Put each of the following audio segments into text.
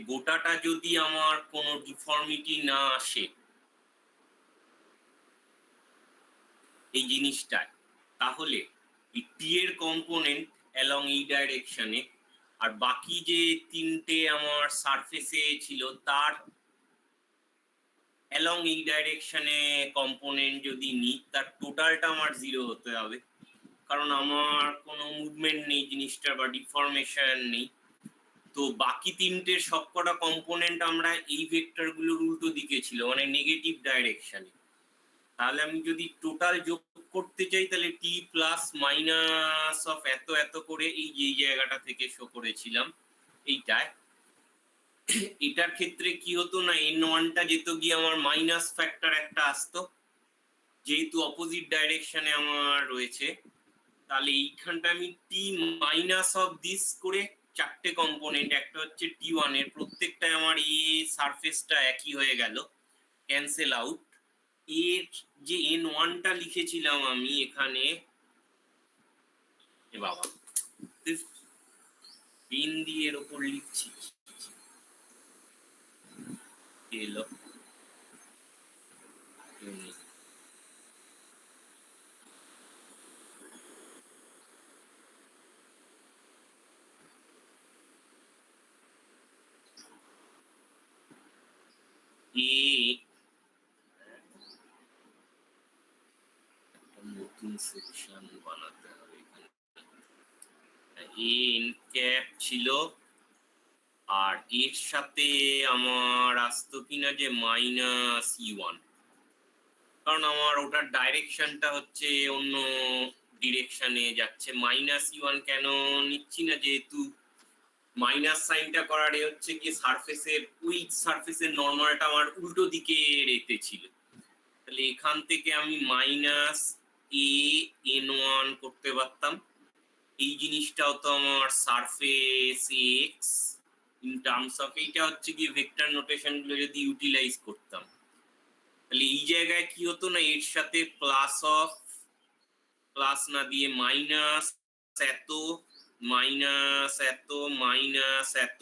গোটাটা যদি আমার কোনো ডিফর্মিটি না আসে এই জিনিসটায়, তাহলে এই টি এর কম্পোনেন্ট অ্যালং এই ডাইরেকশনে আর বাকি যে তিনটে আমার সারফেসে ছিল তার অ্যালং এই ডাইরেকশনে কম্পোনেন্ট যদি নিই, তার টোটালটা আমার 0 হতে হবে, কারণ আমার কোনো মুভমেন্ট নেই জিনিসটার বা ডিফরমেশন নেই। তো বাকি তিনটের সবকটা কম্পোনেন্ট আমরা এই ভেক্টরগুলোর উল্টো দিকে ছিল, মানে নেগেটিভ ডাইরেকশনে। তাহলে আমি যদি টোটাল যোগ করতে চাই তাহলে টি প্লাস মাইনাস অফ এত এত করে এই যে জায়গাটা থেকে শো করেছিলাম এইটায়, এটার ক্ষেত্রে কি হতো না, n1টা যেত গিয়ে আমার মাইনাস ফ্যাক্টর একটা আসতো, যেহেতু অপোজিট ডাইরেকশনে আমার রয়েছে। তাহলে এইখানটা আমি টি মাইনাস অফ দিস করে চারটে কম্পোনেন্ট, একটা হচ্ছে টি1 এর প্রত্যেকটাই আমার এ সারফেসটা একই হয়ে গেল, ক্যান্সেল আউট। এর যে n1টা লিখেছিলাম আমি এখানে, এ বাবা পেন দিয়ে এর ওপর লিখছি, এলো নতুন সেকশন বানাতে হবে এখানে। এন ক্যাপ ছিল, আর এর সাথে আমার আসতো কিনা যে মাইনাস ই1, কারণ আমার ওটার ডাইরেকশনটা হচ্ছে অন্য ডিরেকশনে যাচ্ছে। মাইনাস ই1 কেন নিচ্ছি না, যেহেতু মাইনাস সাইনটা করার হচ্ছে কি সারফেসের উইথ সারফেসের নর্মালটা আমার উল্টো দিকে রেখে ছিল, তাহলে এখান থেকে আমি মাইনাস এ n1 করতে পারতাম। এই জিনিসটাও তো আমার surface x in terms of, এইটা হচ্ছে কি ভেক্টর নোটেশন গুলো যদি ইউটিলাইজ করতাম, তাহলে এই জায়গায় কি হতো না, এর সাথে প্লাস অফ, প্লাস না দিয়ে মাইনাস এত মাইনাস এত মাইনাস এত,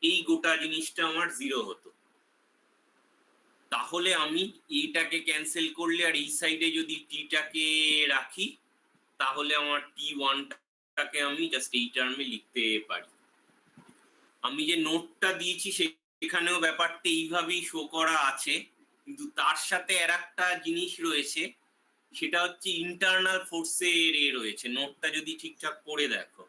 এই গোটা জিনিসটা আমার 0 হতো। তাহলে আমি এইটাকে ক্যান্সেল করলে আর এই সাইডে যদি টিটাকে রাখি, তাহলে আমার টি1টাকে আমি জাস্ট এই টার্মে লিখতে পারি। আমি যে নোটটা দিয়েছি সেখানেও ব্যাপারটা এইভাবেই শো করা আছে, কিন্তু তার সাথে আর একটা জিনিস রয়েছে, সেটা হচ্ছে ইন্টারনাল ফোর্সের রয়েছে। নোটটা যদি ঠিকঠাক পড়ে দেখো,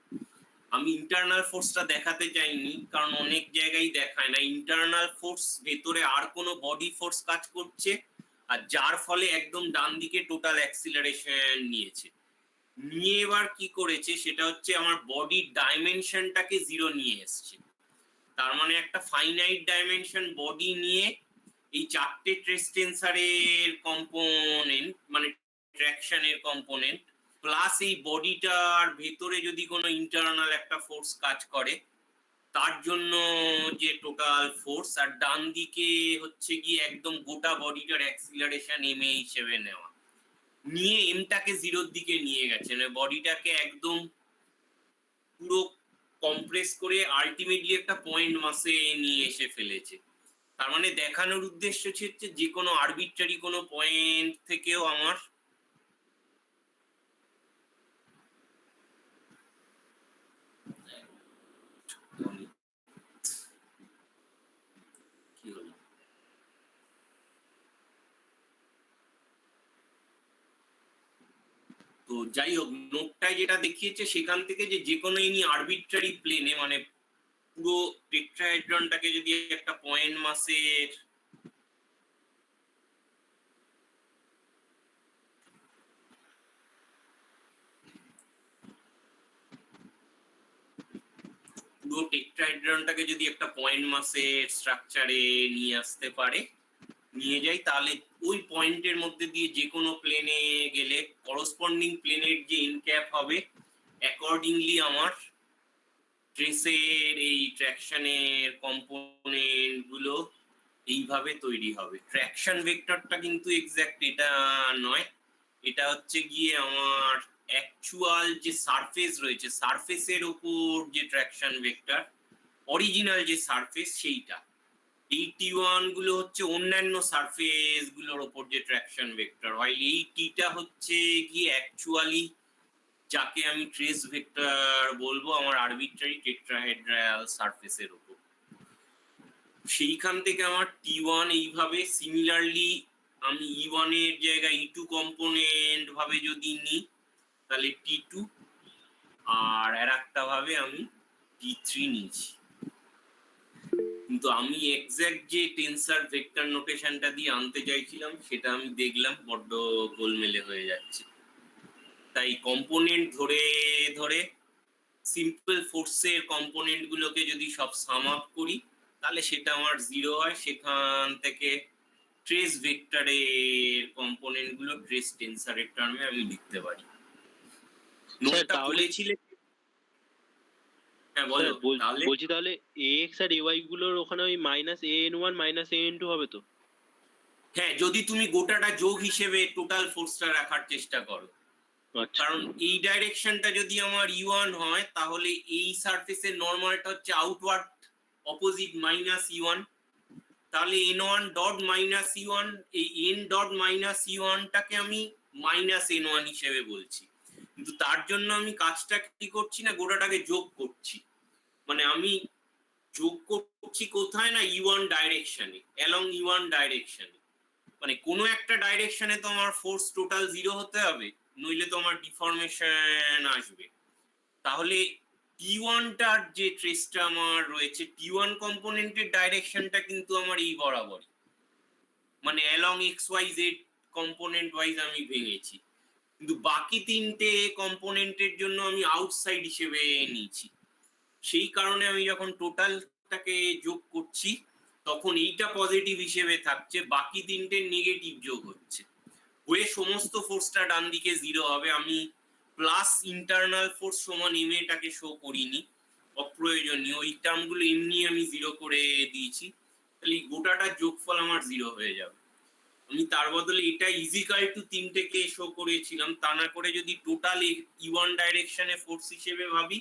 আমি ইন্টারনাল ফোর্সটা দেখাতে চাইনি, কারণ অনেক জায়গায় দেখায় না। ইন্টারনাল ফোর্স ভেতরে আর কোনো বডি ফোর্স কাজ করছে, আর যার ফলে একদম ডান দিকে টোটাল অ্যাক্সিলারেশন নিয়েছে। নিয়ে এবার কি করেছে সেটা হচ্ছে আমার বডির ডাইমেনশনটাকে 0 নিয়ে এসছে। তার মানে একটা ফাইনাইট ডাইমেনশন বডি নিয়ে এই চারটে ট্রেস টেন্সারের কম্পোনেন্ট, মানে ট্র্যাকশনের কম্পোনেন্ট, প্লাস এই বডিটার ভেতরে যদি কোনো ইন্টারনাল একটা ফোর্স কাজ করে তার জন্য যে টোটাল ফোর্স, আর ডান দিকে হচ্ছে গিয়ে একদম গোটা বডিটার অ্যাক্সিলারেশন এম এ হিসেবে নেওয়া, নিয়ে এমটাকে 0-র দিকে নিয়ে গেছে, মানে বডিটাকে একদম পুরো কম্প্রেস করে আলটিমেটলি একটা পয়েন্ট মাসে নিয়ে এসে ফেলেছে। তার মানে দেখানোর উদ্দেশ্য হচ্ছে যে কোনো আরবিট্রারি কোনো পয়েন্ট থেকেও আমার কি হলো, তো যাই হোক, নোটটায় যেটা দেখিয়েছে সেখান থেকে যে কোনো এনি আরবিট্রারি প্লেনে, মানে পুরো টেট্রাহেড্রনটাকে যদি একটা পয়েন্ট মাসের পুরো টেট্রাহেড্রনটাকে যদি একটা পয়েন্ট মাসের স্ট্রাকচারে নিয়ে আসতে পারে, নিয়ে যাই, তাহলে ওই পয়েন্টের মধ্যে দিয়ে যে কোনো প্লেনে গেলে করসপন্ডিং প্লেনের যে ইনক্যাপ হবে অ্যাকর্ডিংলি আমার ট্রেসের এই ট্র্যাকশনের কম্পোনেন্ট গুলো এইভাবে তৈরি হবে। ট্র্যাকশন ভেক্টরটা কিন্তু এক্স্যাক্ট এটা নয়, এটা হচ্ছে গিয়ে আমার অ্যাকচুয়াল যে সারফেস রয়েছে সারফেসের উপর যে ট্র্যাকশন ভেক্টর, অরিজিনাল যে সারফেস সেইটা। এই T1 গুলো হচ্ছে অন্যান্য সারফেস গুলোর ওপর যে ট্র্যাকশন ভেক্টর হয়, এই টিটা হচ্ছে গিয়ে অ্যাকচুয়ালি যাকে আমি ট্রেস ভেক্টর বলবো আমার আরবিট্রারি টেট্রাহেড্রাল সারফেসের উপর। সেইখান থেকে আমার T1 এইভাবে সিমিলারলি আমি E1 এর জায়গায় E2 কম্পোনেন্ট ভাবে যদি নিই তাহলে T2, আর একটা ভাবে আমি T3 নিয়েছি। কিন্তু আমি এক্স্যাক্ট যে টেন্সার ভেক্টর নোটেশনটা দিয়ে আনতে চাইছিলাম সেটা আমি দেখলাম বড্ড গোলমেলে হয়ে যাচ্ছে। তাই কম্পোনেন্ট ধরে ধরে সিম্পল ফোর্সের কম্পোনেন্ট গুলোকে যদি সব সাম আপ করি তাহলে সেটা আমার 0 হয়। সেখান থেকে ট্রেস ভেক্টরের কম্পোনেন্ট গুলো ট্রেস টেন্সারের টার্মে আমি লিখতে পারি। নোটটা বলেছিলে। হ্যাঁ বলো। বলছি তাহলে ax আর ay গুলোর ওখানে ওই -an1 -an2 হবে তো? হ্যাঁ, যদি তুমি গোটাটা যোগ হিসেবে টোটাল ফোর্সটা রাখার চেষ্টা করো। কারণ এই ডাইরেকশনটা যদি আমার E1 হয় তাহলে এই সারফেসের নরমালটা হচ্ছে আউটওয়ার্ড অপোজিট -E1, তাহলে n1 ডট -E1, এই n ডট -E1 টাকে আমি -n1 হিসেবে বলছি। কিন্তু তার জন্য আমি কাজটা কি করছি না, গোটাটাকে যোগ করছি। মানে আমি যোগ করছি কোথায় না, E1 ডাইরেকশনে, অ্যালং E1 ডাইরেকশনে। মানে কোনো একটা ডাইরেকশনে তো আমার ফোর্স টোটাল 0 হতে হবে, নইলে তো আমার ডিফর্মেশন আসবে। তাহলে T1 টার যে ট্রেসটা আমার রয়েছে, T1 কম্পোনেন্টের ডাইরেকশনটা কিন্তু আমার এই বরাবরই, মানে অ্যালং XYZ কম্পোনেন্ট ওয়াইজ আমি ভেঙেছি। কিন্তু বাকি তিনটে কম্পোনেন্টের জন্য আমি আউটসাইড হিসেবে নিয়েছি। সেই কারণে আমি যখন টোটালটাকে যোগ করছি তখন এইটা পজিটিভ হিসেবে থাকছে, বাকি তিনটে নেগেটিভ যোগ হচ্ছে, হয়ে সমস্ত ফোর্সটা ডান দিকে 0 হবে। আমি প্লাস ইন্টারনাল ফোর্স সমান এম এটাকে শো করিনি, অপ্রয়োজনীয় ওই টার্মগুলো এমনি আমি 0 করে দিয়েছি। তাহলে গোটাটার যোগফল আমার 0 হয়ে যাবে। আমি তার বদলে এটা ইজিক্যাল টু তিনটেকে শো করেছিলাম, তা না করে যদি টোটাল E1 ডাইরেকশনে ফোর্স হিসেবে ভাবি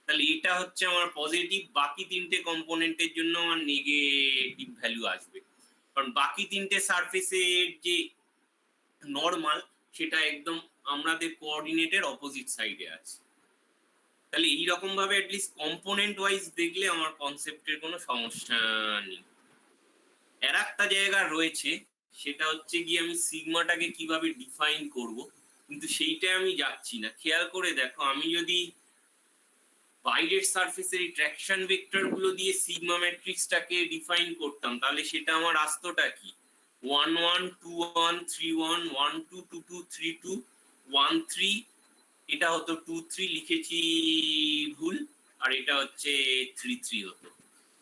তাহলে এটা হচ্ছে আমার পজিটিভ, বাকি তিনটে কম্পোনেন্টের জন্য আমার নেগেটিভ ভ্যালু আসবে। কারণ বাকি তিনটে সারফেসের যে নরমাল সেটা একদম আমাদের কোঅর্ডিনেটের অপোজিট সাইডে আছে। তাহলে এইরকম ভাবে অ্যাটলিস্ট কম্পোনেন্ট ওয়াইজ দেখলে আমার কনসেপ্টের কোনো সমস্যা নেই। আর একটা জায়গা রয়েছে, সেটা হচ্ছে গিয়ে আমি সিগমাটাকে কিভাবে ডিফাইন করব, কিন্তু সেইটা আমি যাচ্ছি না। খেয়াল করে দেখো, আমি যদি বাইরের সারফেসের ট্র্যাকশন ভেক্টর গুলো দিয়ে সিগমা ম্যাট্রিক্সটাকে ডিফাইন করতাম তাহলে সেটা আমার আসতোটা কি, 1 1 2 1 3 1 1 2 2 2 3 2 1 3, এটা হতো 2 3, লিখেছি ভুল, আর এটা হচ্ছে 3 3 হতো।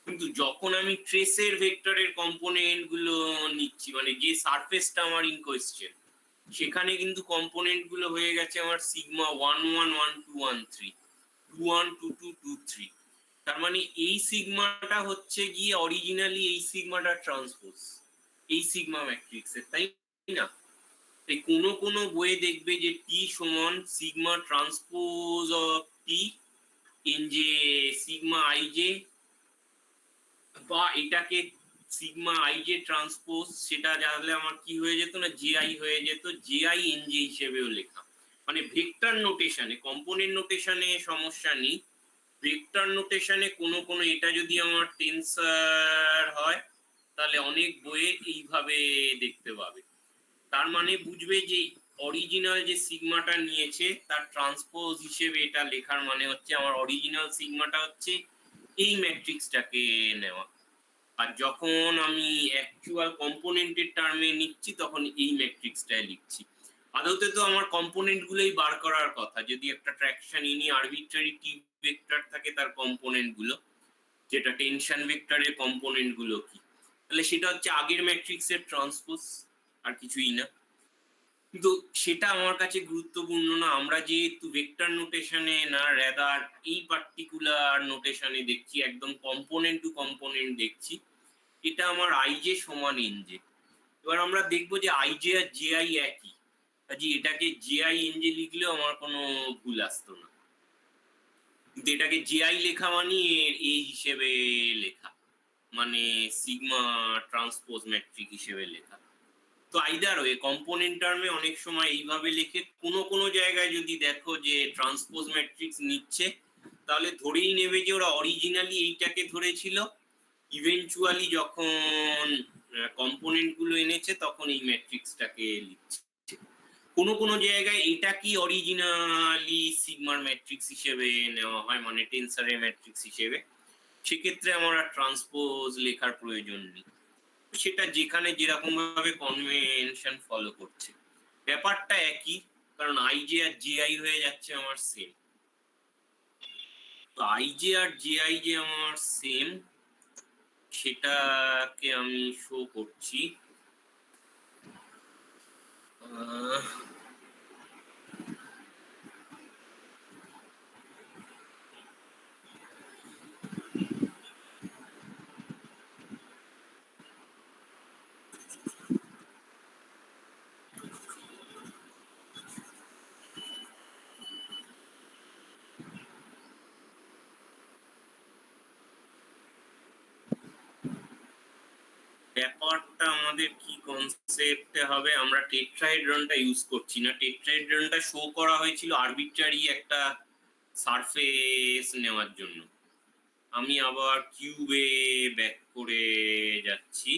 কিন্তু যখন আমি ট্রেসের ভেক্টরের কম্পোনেন্ট গুলো নিচ্ছি, মানে যে সারফেসটা আমার ইন কোয়েশ্চেন, সেখানে কিন্তু কম্পোনেন্ট গুলো হয়ে গেছে আমার সিগমা 1 1 1 2 1 3 2 1 2 2 2 3। তার মানে এই সিগমাটা হচ্ছে গিয়ে অরিজিনালি এই সিগমাটা ট্রান্সপোজ এই সিগমা ম্যাট্রিক্সের, তাই না? তাই কোনো বইয়ে দেখবে যে টি সমান sigma transpose of T in যে সিগমা আইজে, বা এটাকে সিগমা আইজে ট্রান্সপোজ, সেটা জানলে আমার কি হয়ে যেত না, জে আই হয়ে যেত, জে আই এন জে হিসেবেও লেখা। মানে ভেক্টর নোটেশনে, কম্পোনেন্ট নোটেশনে সমস্যা নেই, ভেক্টর নোটেশনে কোনো এটা যদি আমার টেন্সার হয় তাহলে অনেক বইয়ে এইভাবে দেখতে পাবে। তার মানে বুঝবে যে অরিজিনাল যে সিগমাটা নিয়েছে তার ট্রান্সপোজ হিসেবে এটা লেখার মানে হচ্ছে আমার অরিজিনাল সিগমাটা হচ্ছে এই ম্যাট্রিক্সটাকে নেওয়া, আর যখন আমি অ্যাকচুয়াল কম্পোনেন্টের টার্মে নিচ্ছি তখন এই ম্যাট্রিক্সটাই লিখছি। আদতে তো আমার কম্পোনেন্ট গুলোই বার করার কথা, যদি একটা ট্র্যাকশন ইনি আরবিট্রারি টি ভেক্টর থাকে তার কম্পোনেন্ট গুলো, যেটা টেনশন ভেক্টরের কম্পোনেন্ট গুলো কি, তাহলে সেটা হচ্ছে আগের ম্যাট্রিক্সের ট্রান্সপোজ, আর কিছুই না। কিন্তু সেটা আমার কাছে গুরুত্বপূর্ণ না, আমরা যেহেতু ভেক্টর নোটেশনে না রেদার এই পার্টিকুলার নোটেশনে দেখছি, একদম কম্পোনেন্ট টু কম্পোনেন্ট দেখছি, এটা আমার আইজে সমান এনজে। এবার আমরা দেখবো যে আইজে আর জে আই একই, কাজে এটাকে জে আই এনজে লিখলেও আমার কোনো ভুল আসতো না। কিন্তু এটাকে জেআই লেখা মানে এর এ হিসেবে লেখা, মানে সিগমা ট্রান্সপোজ ম্যাট্রিক হিসেবে লেখা। তো আইদার ওয়ে কম্পোনেন্ট টার্মে অনেক সময় এইভাবে লেখে, কোনো জায়গায় যদি দেখো যে ট্রান্সপোজ ম্যাট্রিক্স নিচ্ছে তাহলে ধরেই নেবে যে ওরা অরিজিনালি এইটাকে ধরেছিল, ইভেনচুয়ালি যখন কম্পোনেন্ট গুলো এনেছে তখন এই ম্যাট্রিক্সটাকে লিখছে। কোনো জায়গায় এটা কি অরিজিনালি সিগমার ম্যাট্রিক্স হিসেবে নেওয়া হয়, মানে টেন্সারের ম্যাট্রিক্স হিসেবে, সেক্ষেত্রে আমার আর ট্রান্সপোজ লেখার প্রয়োজন নেই, সেটা যেখানে যেরকম ভাবে কনভেনশন ফলো করছে ব্যাপারটা একই, কারণ আইজে আর জেআই হয়ে যাচ্ছে আমার সেম। তো আইজে আর জেআই যে আমার সেম সেটাকে আমি শো করছি। ব্যাপারটা আমাদের কি কনসেপ্টে হবে, আমরা টেট্রাহেড্রনটা ইউজ করছি না, টেট্রাহেড্রনটা শো করা হয়েছিল আরবিট্রারি একটা সারফেস নেওয়ার জন্য। আমি আবার কিউবে ব্যাক করে যাচ্ছি।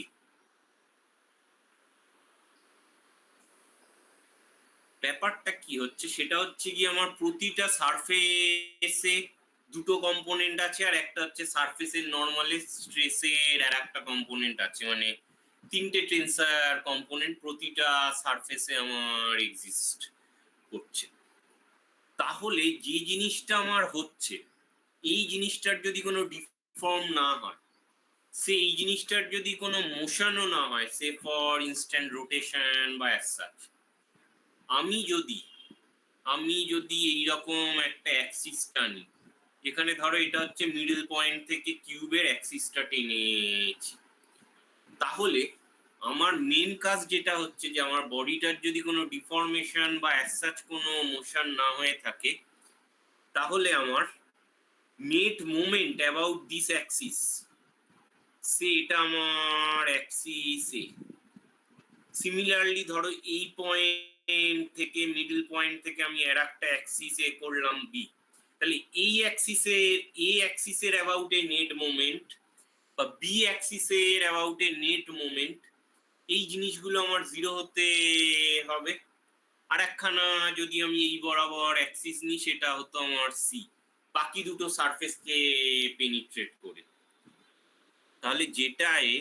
ব্যাপারটা কি হচ্ছে সেটা হচ্ছে কি, আমার প্রতিটা সারফেসে দুটো কম্পোনেন্ট আছে, আর একটা হচ্ছে সারফেসের নর্মালে স্ট্রেসের আর একটা কম্পোনেন্ট আছে, মানে তিনটে টেন্সার কম্পোনেন্ট প্রতিটা সারফেসে আমার এক্সিস্ট করছে। তাহলে যে জিনিসটা আমার হচ্ছে, এই জিনিসটার যদি কোনো ডিফর্ম না হয়, সে এই জিনিসটার যদি কোনো মোশনও না হয়, সে ফর ইনস্ট্যান্ট রোটেশন বা অ্যাজ সাচ, আমি যদি এইরকম একটা অ্যাক্সিস টানি, যেখানে ধরো এটা হচ্ছে মিডল পয়েন্ট থেকে কিউবের অ্যাক্সিসটা টেনেছি, তাহলে আমার মেন কাজ যেটা হচ্ছে যে আমার বডিটার যদি কোনো ডিফর্মেশন বা অ্যাজ সাচ কোনো মোশন না হয়ে থাকে, তাহলে আমার net moment about this axis, সে এটা আমার অ্যাক্সিসে, সিমিলারলি ধরো এই পয়েন্ট থেকে মিডল পয়েন্ট থেকে আমি আর একটা অ্যাক্সিসে করলাম বি, তাহলে এই অ্যাক্সিসের অ্যাবাউট এ নেট মোমেন্ট বা বি অ্যাক্সিসের অ্যাবাউট এ নেট মোমেন্ট, এই জিনিসগুলো আমার জিরো হতে হবে। আর একখানা যদি আমি এই বরাবর অ্যাক্সিস নিই, সেটা হতো আমার সি, বাকি দুটো সারফেসকে পেনিট্রেট করে। তাহলে যেটায়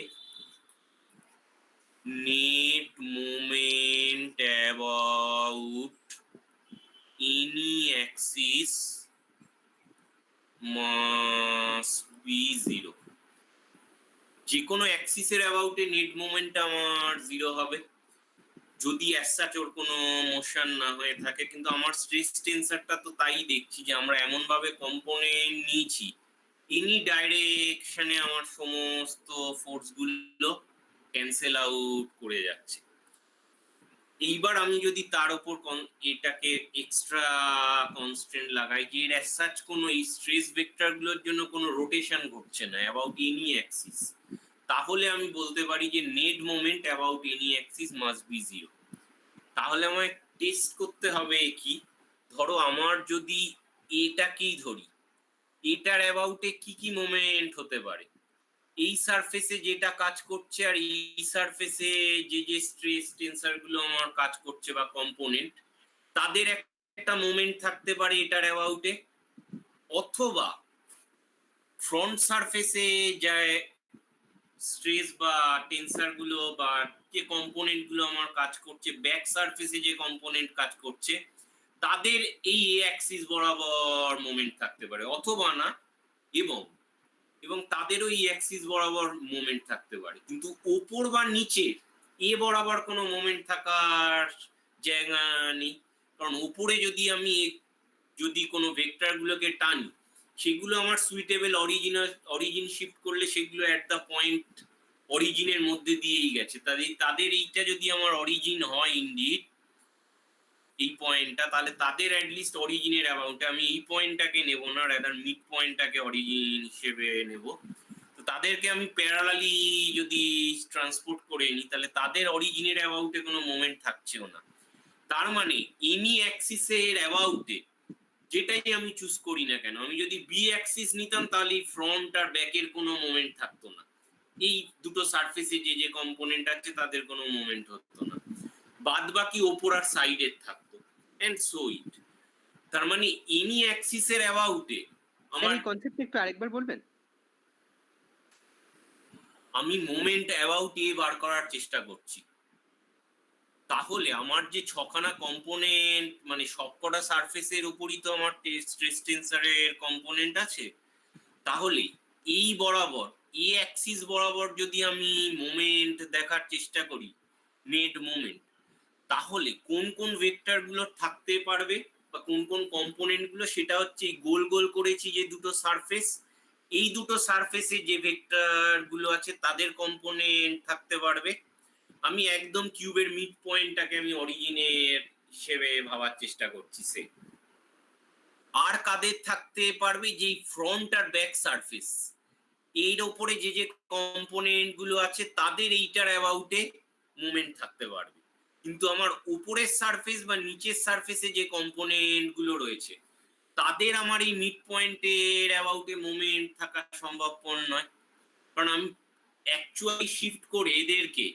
net moment about any Axis must be zero, যে কোনো অ্যাক্সিসের অ্যাবাউটে নেট মোমেন্ট আমার জিরো হবে যদি অ্যাসাচ ওর কোনো মোশন না হয়ে থাকে। কিন্তু আমার স্ট্রেস টেন্সারটা তো তাই দেখছি যে আমরা এমন ভাবে কম্পোনেন্ট নিয়েছি, এনি ডাইরেকশনে আমার সমস্ত ফোর্সগুলো ক্যান্সেল আউট করে যাচ্ছে। এইবার আমি যদি তার উপর এটাকে এক্সট্রা কনস্ট্যান্ট লাগাই যে এর অ্যাসাচ কোনো এই স্ট্রেস ভেক্টরগুলোর জন্য কোনো রোটেশন ঘটছে না অ্যাবাউট এনি অ্যাক্সিস, তাহলে আমি বলতে পারি যে net moment about any Axis must be zero. তাহলে আমায় টেস্ট করতে হবে কি, ধরো আমার যদি এটাকেই ধরি, এটার অ্যাবাউটে কি কি মোমেন্ট হতে পারে, এই সারফেসে যেটা কাজ করছে আর এই সারফেসে যে স্ট্রেস টেন্সার গুলো আমার কাজ করছে বা কম্পোনেন্ট, তাদের একটা মোমেন্ট থাকতে পারে এটার অ্যাবাউটে, অথবা ফ্রন্ট সারফেসে যায় স্ট্রেস বা টেন্সার গুলো বা যে কম্পোনেন্ট গুলো আমার কাজ করছে, ব্যাক সারফেসে যে কম্পোনেন্ট কাজ করছে, তাদের এই এ অ্যাক্সিস বরাবর মোমেন্ট থাকতে পারে, অথবা না এবং তাদেরও এই অ্যাক্সিস বরাবর মোমেন্ট থাকতে পারে, কিন্তু ওপর বা নিচে এ বরাবর কোনো মোমেন্ট থাকার জায়গা নেই। কারণ উপরে যদি কোনো ভেক্টর গুলোকে টানি, সেগুলো আমার সুইটেবল অরিজিন শিফট করলে সেগুলো অ্যাট দ্য পয়েন্ট অরিজিনের মধ্যে দিয়েই গেছে, তাদের এইটা যদি আমার অরিজিন হয় ইনডিড, এই পয়েন্টটা, তাহলে তাদের অ্যাটলিস্ট অরিজিনের অ্যামাউন্টে আমি এই পয়েন্টটাকে নেব না, রাদার মিড পয়েন্টটাকে অরিজিন হিসেবে নেব। তো তাদেরকে আমি প্যারালালি যদি ট্রান্সপোর্ট করে নিই তাহলে তাদের অরিজিনের অ্যাবাউটে কোনো মোমেন্ট থাকছেও না। তার মানে এনি অ্যাক্সিসের অ্যাবাউটে যেটাই আমি চুজ করি না কেন, আমি যদি বি অ্যাক্সিস নিতাম তাহলে ফ্রন্ট আর ব্যাকের কোনো মোমেন্ট থাকতো না, এই দুটো সারফেসে যে যে কম্পোনেন্ট আছে তাদের কোনো মোমেন্ট হতো না, বাদ বাকি ওপর আর সাইডের থাকতো, এন্ড সো ইট। তার মানে এনি অ্যাক্সিসের অ্যাবাউটে আমার এই কনসেপ্টটা একটু আরেকবার বলবেন? আমি মোমেন্ট অ্যাবাউট এ বার করার চেষ্টা করছি, তাহলে আমার যে ছখানা কম্পোনেন্ট মানে সবকটা সারফেসের উপরই তো আমার স্ট্রেস টেন্সরের কম্পোনেন্ট আছে, তাহলে এই বরাবর এ অ্যাক্সিস বরাবর যদি আমি মোমেন্ট দেখার চেষ্টা করি, নেট মোমেন্ট, তাহলে কোন কোন ভেক্টর গুলো থাকতে পারবে বা কোন কোন কম্পোনেন্ট গুলো, সেটা হচ্ছে এই গোল গোল করেছি যে দুটো সারফেস, এই দুটো সারফেসে যে ভেক্টর গুলো আছে তাদের কম্পোনেন্ট থাকতে পারবে। আমি একদম কিউবের মিড পয়েন্টটাকে আমি অরিজিনের হিসেবে ভাবার চেষ্টা করছি সে। আর কাদের থাকতে পারবে, যে ফ্রন্ট আর ব্যাক সারফেস এর ওপরে যে যে কম্পোনেন্ট গুলো আছে তাদের এইটার অ্যাবাউটে মুভমেন্ট থাকতে পারবে, কিন্তু আমার উপরের সারফেস বা নিচের সারফেসে যে কম্পোনেন্ট গুলো রয়েছে তাদের আমার এই মিড পয়েন্টের অ্যাবাউটে মুভমেন্ট থাকা সম্ভবপর নয়। কারণ আমি অ্যাকচুয়ালি শিফট করে এদেরকে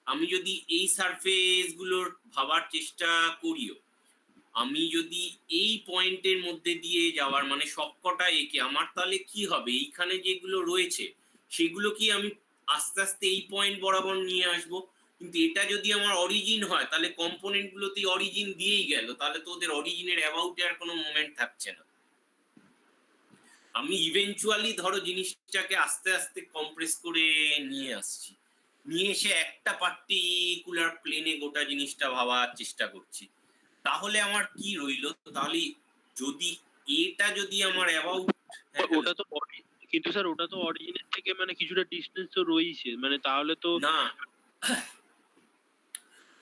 আমি যদি এই সারফেস গুলোর ভাবার চেষ্টা করিও, আমি যদি এই পয়েন্টের মধ্যে দিয়ে যাওয়ার মানে সবকটা একে আমার, তাহলে কি হবে, এইখানে যেগুলো রয়েছে সেগুলো কি আমি আস্তে আস্তে এই পয়েন্ট বরাবর নিয়ে আসব, কিন্তু এটা যদি আমার অরিজিন হয় তাহলে কম্পোনেন্ট গুলোতেই অরিজিন দিয়েই গেল, তাহলে তো ওদের অরিজিনের অ্যাবাউটে আর কোনো মোমেন্ট থাকছে না। আমি ইভেনচুয়ালি ধরো জিনিসটাকে আস্তে আস্তে কম্প্রেস করে নিয়ে আসছি, নিয়ে এসে একটা পার্টিকুলার প্লেনে গোটা জিনিসটা ভাবার চেষ্টা করছি, তাহলে আমার কি রইলো, তাহলে যদি এটা যদি আমার অ্যাবাউট, ওটা তো কিন্তু স্যার ওটা তো অরিজিনের থেকে মানে কিছুটা ডিসটেন্স তো রয়েছে, মানে তাহলে তো না,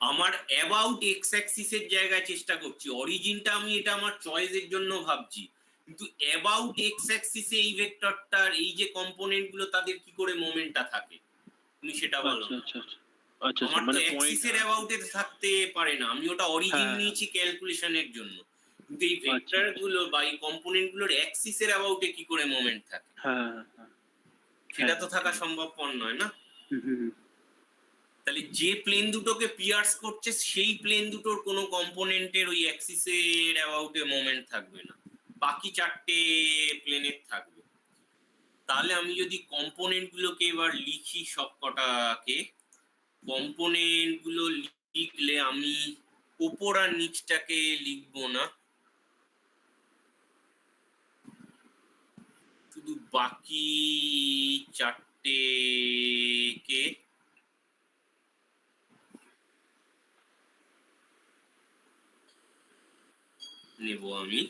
আমার অ্যাবাউট এক্স অ্যাক্সিসের জায়গায় চেষ্টা করছি, অরিজিনটা আমি এটা আমার চয়েসের জন্য ভাবছি, কিন্তু অ্যাবাউট এক্স অ্যাক্সিসে এই ভেক্টরটার এই যে কম্পোনেন্ট গুলো তাদের কি করে মোমেন্টটা থাকে তুমি সেটা বলো। আচ্ছা আচ্ছা আচ্ছা আমার তো মানে অ্যাক্সিসের অ্যাবাউটে থাকতে পারে না, আমি ওটা অরিজিন হ্যাঁ। নিয়েছি ক্যালকুলেশনের জন্য, কিন্তু এই আচ্ছা, ভেক্টর গুলো বা এই কম্পোনেন্ট গুলোর অ্যাক্সিসের অ্যাবাউটে কি করে মোমেন্ট থাকে, হ্যাঁ সেটা তো থাকা সম্ভবপর নয় না। তাহলে যে প্লেন দুটোকে পিয়ার্স করছে সেই প্লেন দুটোর কোনো কম্পোনেন্টের ওই অ্যাক্সিসের অ্যাবাউটে মোমেন্ট থাকবে না, বাকি চারটে প্লেনের থাকবে। তাহলে আমি যদি কম্পোনেন্ট গুলোকে এবার লিখি সবকটাকে, কম্পোনেন্ট গুলো লিখলে আমি ওপর আর নিচটাকে লিখবো না, শুধু বাকি চারটে কে নেব আমি।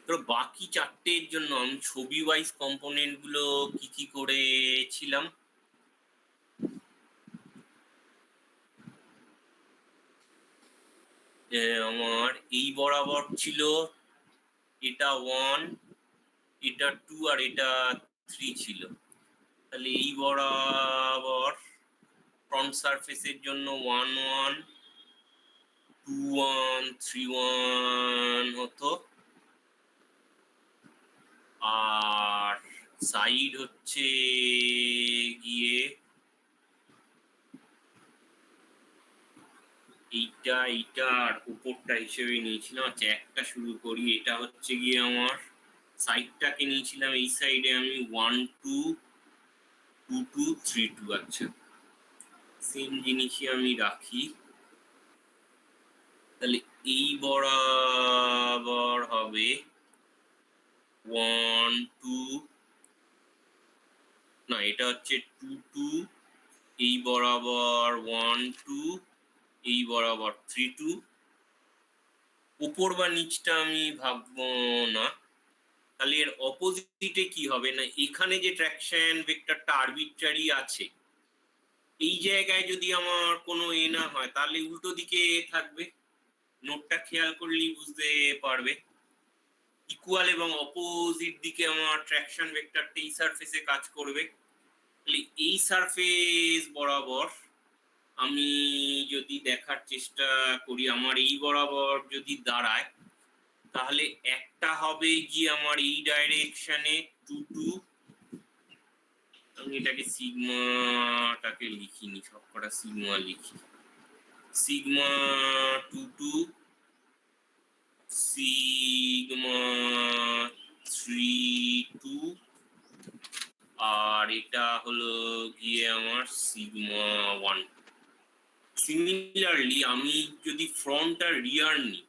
তো বাকি চারটের জন্য আমি ছবি ওয়াইজ কম্পোনেন্ট গুলো কি কি করেছিলাম, আমার এই বরাবর ছিল এটা 1, এটা 2 আর এটা 3 ছিল, তাহলে এই বরাবর ফ্রন্ট সারফেসের জন্য 1 1 2 1 3 1 হতো, আর সাইড হচ্ছে গিয়ে এইটা আর উপরটা হিসেবে নিয়েছিলাম। আচ্ছা একটা শুরু করি, এটা হচ্ছে গিয়ে আমার সাইডটাকে নিয়েছিলাম এই সাইডে আমি 1 2 2 2 3 2। আচ্ছা সেম জিনিসই আমি রাখি, তাহলে এই বরাবর হবে 1 2, না এটা হচ্ছে 2 2, এই বরাবর 1 2, এই বরাবর 3 2। উপর বা নিচটা আমি ভাববো না, তাহলে এর অপোজিটে কি হবে না, এখানে যে ট্র্যাকশন ভেক্টরটা আরবিট্রারি আছে এই জায়গায় যদি আমার কোনো এ না হয় তাহলে উল্টো দিকে থাকবে। নোটটা খেয়াল করলেই বুঝতে পারবে। ইকুয়াল এবং অপোজিট দিকে আমার ট্র্যাকশন ভেক্টরটা এই সারফেসে কাজ করবে। তাহলে এই সারফেস বরাবর আমি যদি দেখার চেষ্টা করি আমার এই বরাবর যদি দাঁড়ায় তাহলে একটা হবে গিয়ে আমার এই ডাইরেকশনে 2 আমি এটাকে সিগমাটাকে লিখিনি, সবকটা সিগমা লিখি, সিগমা 2 সিগমা 3 আর এটা হলো গিয়ে আমার সিগমা 1। সিমিলারলি আমি যদি ফ্রন্ট আর রিয়ার নিই,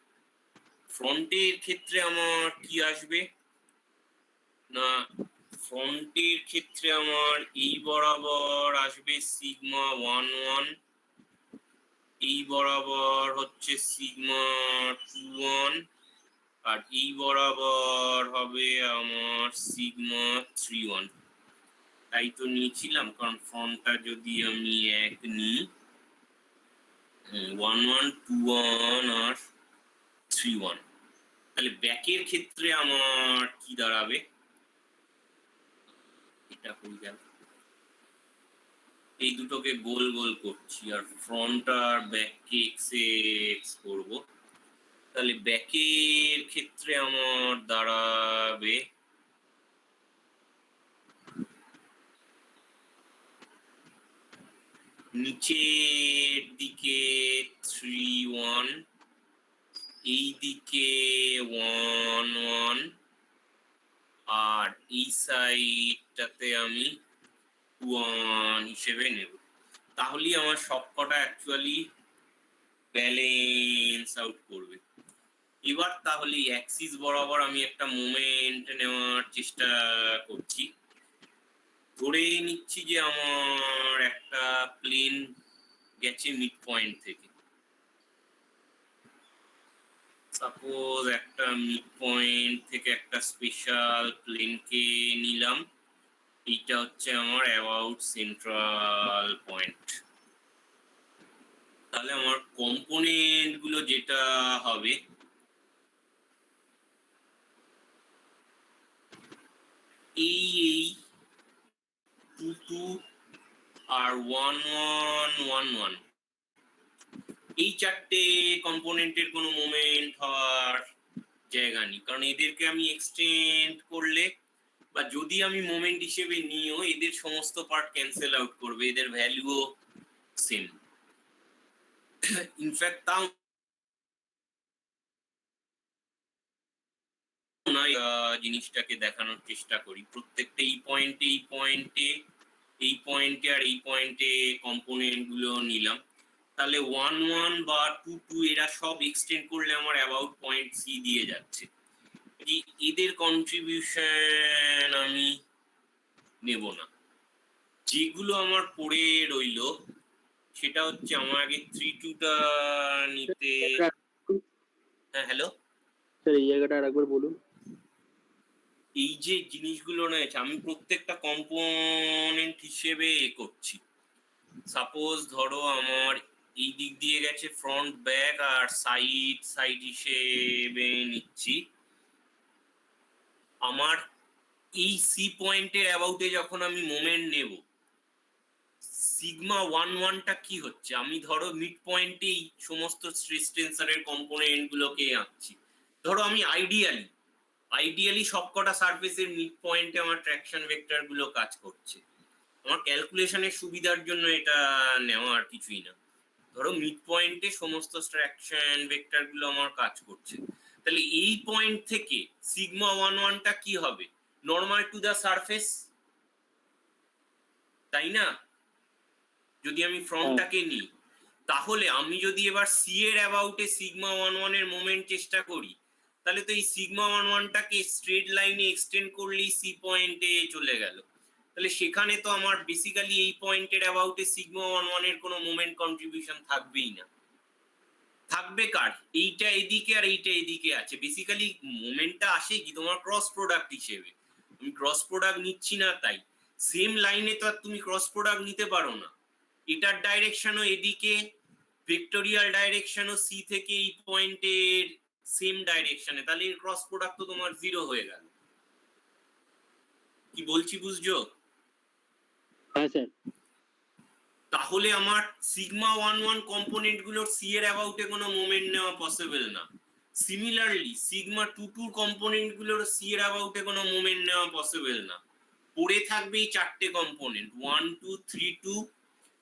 ফ্রন্টের ক্ষেত্রে আমার কি আসবে না, ফ্রন্টের ক্ষেত্রে আমার এই বরাবর আসবে সিগমা 1 এই বরাবর হচ্ছে সিগমা 2 আর এই বরাবর হবে আমার সিগমা 3 তাই তো নিয়েছিলাম, কারণ ফ্রন্টটা যদি আমি এক নিই 1 2 আর 3 তাহলে ব্যাকের ক্ষেত্রে আমার কি দাঁড়াবে, এটা হয়ে গেল, এই দুটোকে গোল গোল করছি আর ফ্রন্ট আর ব্যাককে এক্স করব। তাহলে ব্যাকের ক্ষেত্রে আমার দাঁড়াবে নিচের দিকে 3 এই দিকে 1 আর এই সাইডটাতে আমি 1 হিসেবে নেব। তাহলেই আমার সবকটা অ্যাকচুয়ালি ব্যালেন্স আউট করবে। এবার তাহলে অ্যাক্সিস বরাবর আমি একটা মোমেন্ট নেওয়ার চেষ্টা করছি। ধরে নিচ্ছি যে আমার একটা প্লেন গেছে মিড পয়েন্ট থেকে, সাপোজ একটা মিড পয়েন্ট থেকে একটা স্পেশাল প্লেনকে নিলাম, এইটা হচ্ছে আমার অ্যাবাউট সেন্ট্রাল পয়েন্ট। তাহলে আমার কম্পোনেন্ট গুলো যেটা হবে এই 2 আর 1 এই চারটে কম্পোনেন্টের কোনো মোমেন্ট হওয়ার জায়গা নেই, কারণ এদেরকে আমি এক্সটেন্ড করলে বা যদি আমি মোমেন্ট হিসেবে নিও এদের সমস্ত পার্ট ক্যান্সেল আউট করবে, এদের ভ্যালুও সেম। ইনফ্যাক্ট তাও জিনিসটাকে দেখানোর চেষ্টা করি, প্রত্যেকটা এই পয়েন্টে আর এই পয়েন্টে কম্পোনেন্ট গুলো নিলাম, তাহলে 1 বা 2 এরা সব এক্সটেন্ড করলে আমার অ্যাবাউট পয়েন্ট সি দিয়ে যাচ্ছে। এদের কন্ট্রিবিউশন আমি নেব না। যেগুলো আমার পড়ে রইল সেটা হচ্ছে আমার আগে 3-2টা নিতে। হ্যাঁ হ্যালো স্যার, এই জায়গাটা আরেকবার বলুন। এই যে জিনিসগুলো রয়েছে আমি প্রত্যেকটা কম্পোনেন্ট হিসেবে করছি। সাপোজ ধরো আমার এই দিক দিয়ে গেছে ফ্রন্ট ব্যাক আর সাইড হিসেবে নিচ্ছি। আমার এই সি পয়েন্টের অ্যাবাউটে যখন আমি মোমেন্ট নেব সিগমা 1টা কি হচ্ছে, আমি ধরো মিড পয়েন্টেই সমস্ত স্ট্রেস টেন্সরের কম্পোনেন্ট গুলোকে আঁকছি। ধরো আমি আইডিয়ালি সবকটা সারফেসের মিড পয়েন্টে আমার ট্র্যাকশন ভেক্টর গুলো কাজ করছে। আমার ক্যালকুলেশনের সুবিধার জন্য এটা নেওয়া আর কিছুই না। ধরো মিড পয়েন্টে সমস্ত ট্র্যাকশন ভেক্টর গুলো আমার কাজ করছে, তাহলে এই পয়েন্ট থেকে সিগমা 1টা কি হবে, নর্মাল টু দ্য সারফেস, তাই না? যদি আমি ফ্রন্টটাকে নিই তাহলে আমি যদি এবার সি এর অ্যাবাউটে সিগমা 1 এর মোমেন্ট চেষ্টা করি তাহলে তো এই সিগমা 1টাকে স্ট্রেট লাইনে এক্সটেন্ড করলেই সি পয়েন্টে চলে গেল, তাহলে সেখানে তো আমার বেসিক্যালি এই পয়েন্টের অ্যাবাউটে সিগমা 1 এর কোনো মোমেন্ট কন্ট্রিবিউশন থাকবেই না। থাকবে কার, এইটা এদিকে আর এইটা এদিকে আছে। বেসিক্যালি মোমেন্টটা আসে কি তোমার ক্রস প্রোডাক্ট হিসেবে, আমি ক্রস প্রোডাক্ট নিচ্ছি না, তাই সেম লাইনে তো আর তুমি ক্রস প্রোডাক্ট নিতে পারো না। এটার ডাইরেকশনও এদিকে, ভেক্টোরিয়াল ডাইরেকশনও সি থেকে এই পয়েন্টের সেম ডাইরেকশনে, তাহলে এর ক্রস প্রোডাক্ট তো তোমার 0 হয়ে গেল। কি বলছি বুঝছো? হ্যাঁ স্যার। তাহলে আমার সিগমা 1 1 কম্পোনেন্ট গুলোর সি এর অ্যাবাউটে কোনো মোমেন্ট নেওয়া পসিবল না। সিমিলারলি সিগমা 2 2 কম্পোনেন্ট গুলোর সি এর অ্যাবাউটে কোনো মোমেন্ট নেওয়া পসিবল না। পড়ে থাকবে এই চারটে কম্পোনেন্ট 1 2 3 2,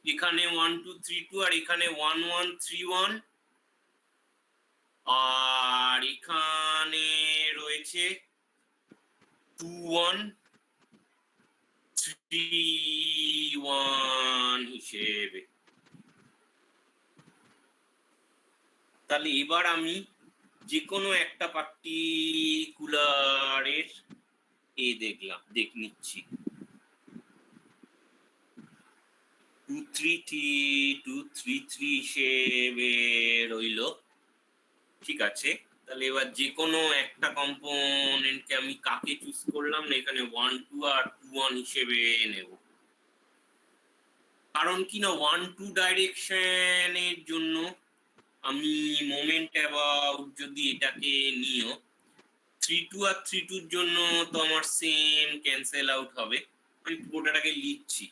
এখানে 1 2 3 2, আর এখানে 1 1 3 1, আর এখানে রয়েছে 2 1 3 1 হিসেবে। তাহলে এবার আমি যে কোনো একটা পার্টিকুলারের দেখ নিচ্ছি 2 3 2 3 3 হিসেবে রইল, ঠিক আছে। তাহলে এবার যে কোনো একটা কম্পোনেন্টকে আমি কাকে চুজ করলাম না, এখানে 1 2 আর 2 1 হিসেবে নেব, কারণ কি না 1 2 ডাইরেকশনের জন্য আমি মোমেন্ট অ্যাবাউট যদি এটাকে নিও, 3 2 আর 3 2 এর জন্য তো আমার সেম ক্যান্সেল আউট হবে। আমি পুরোটাকে লিখছি,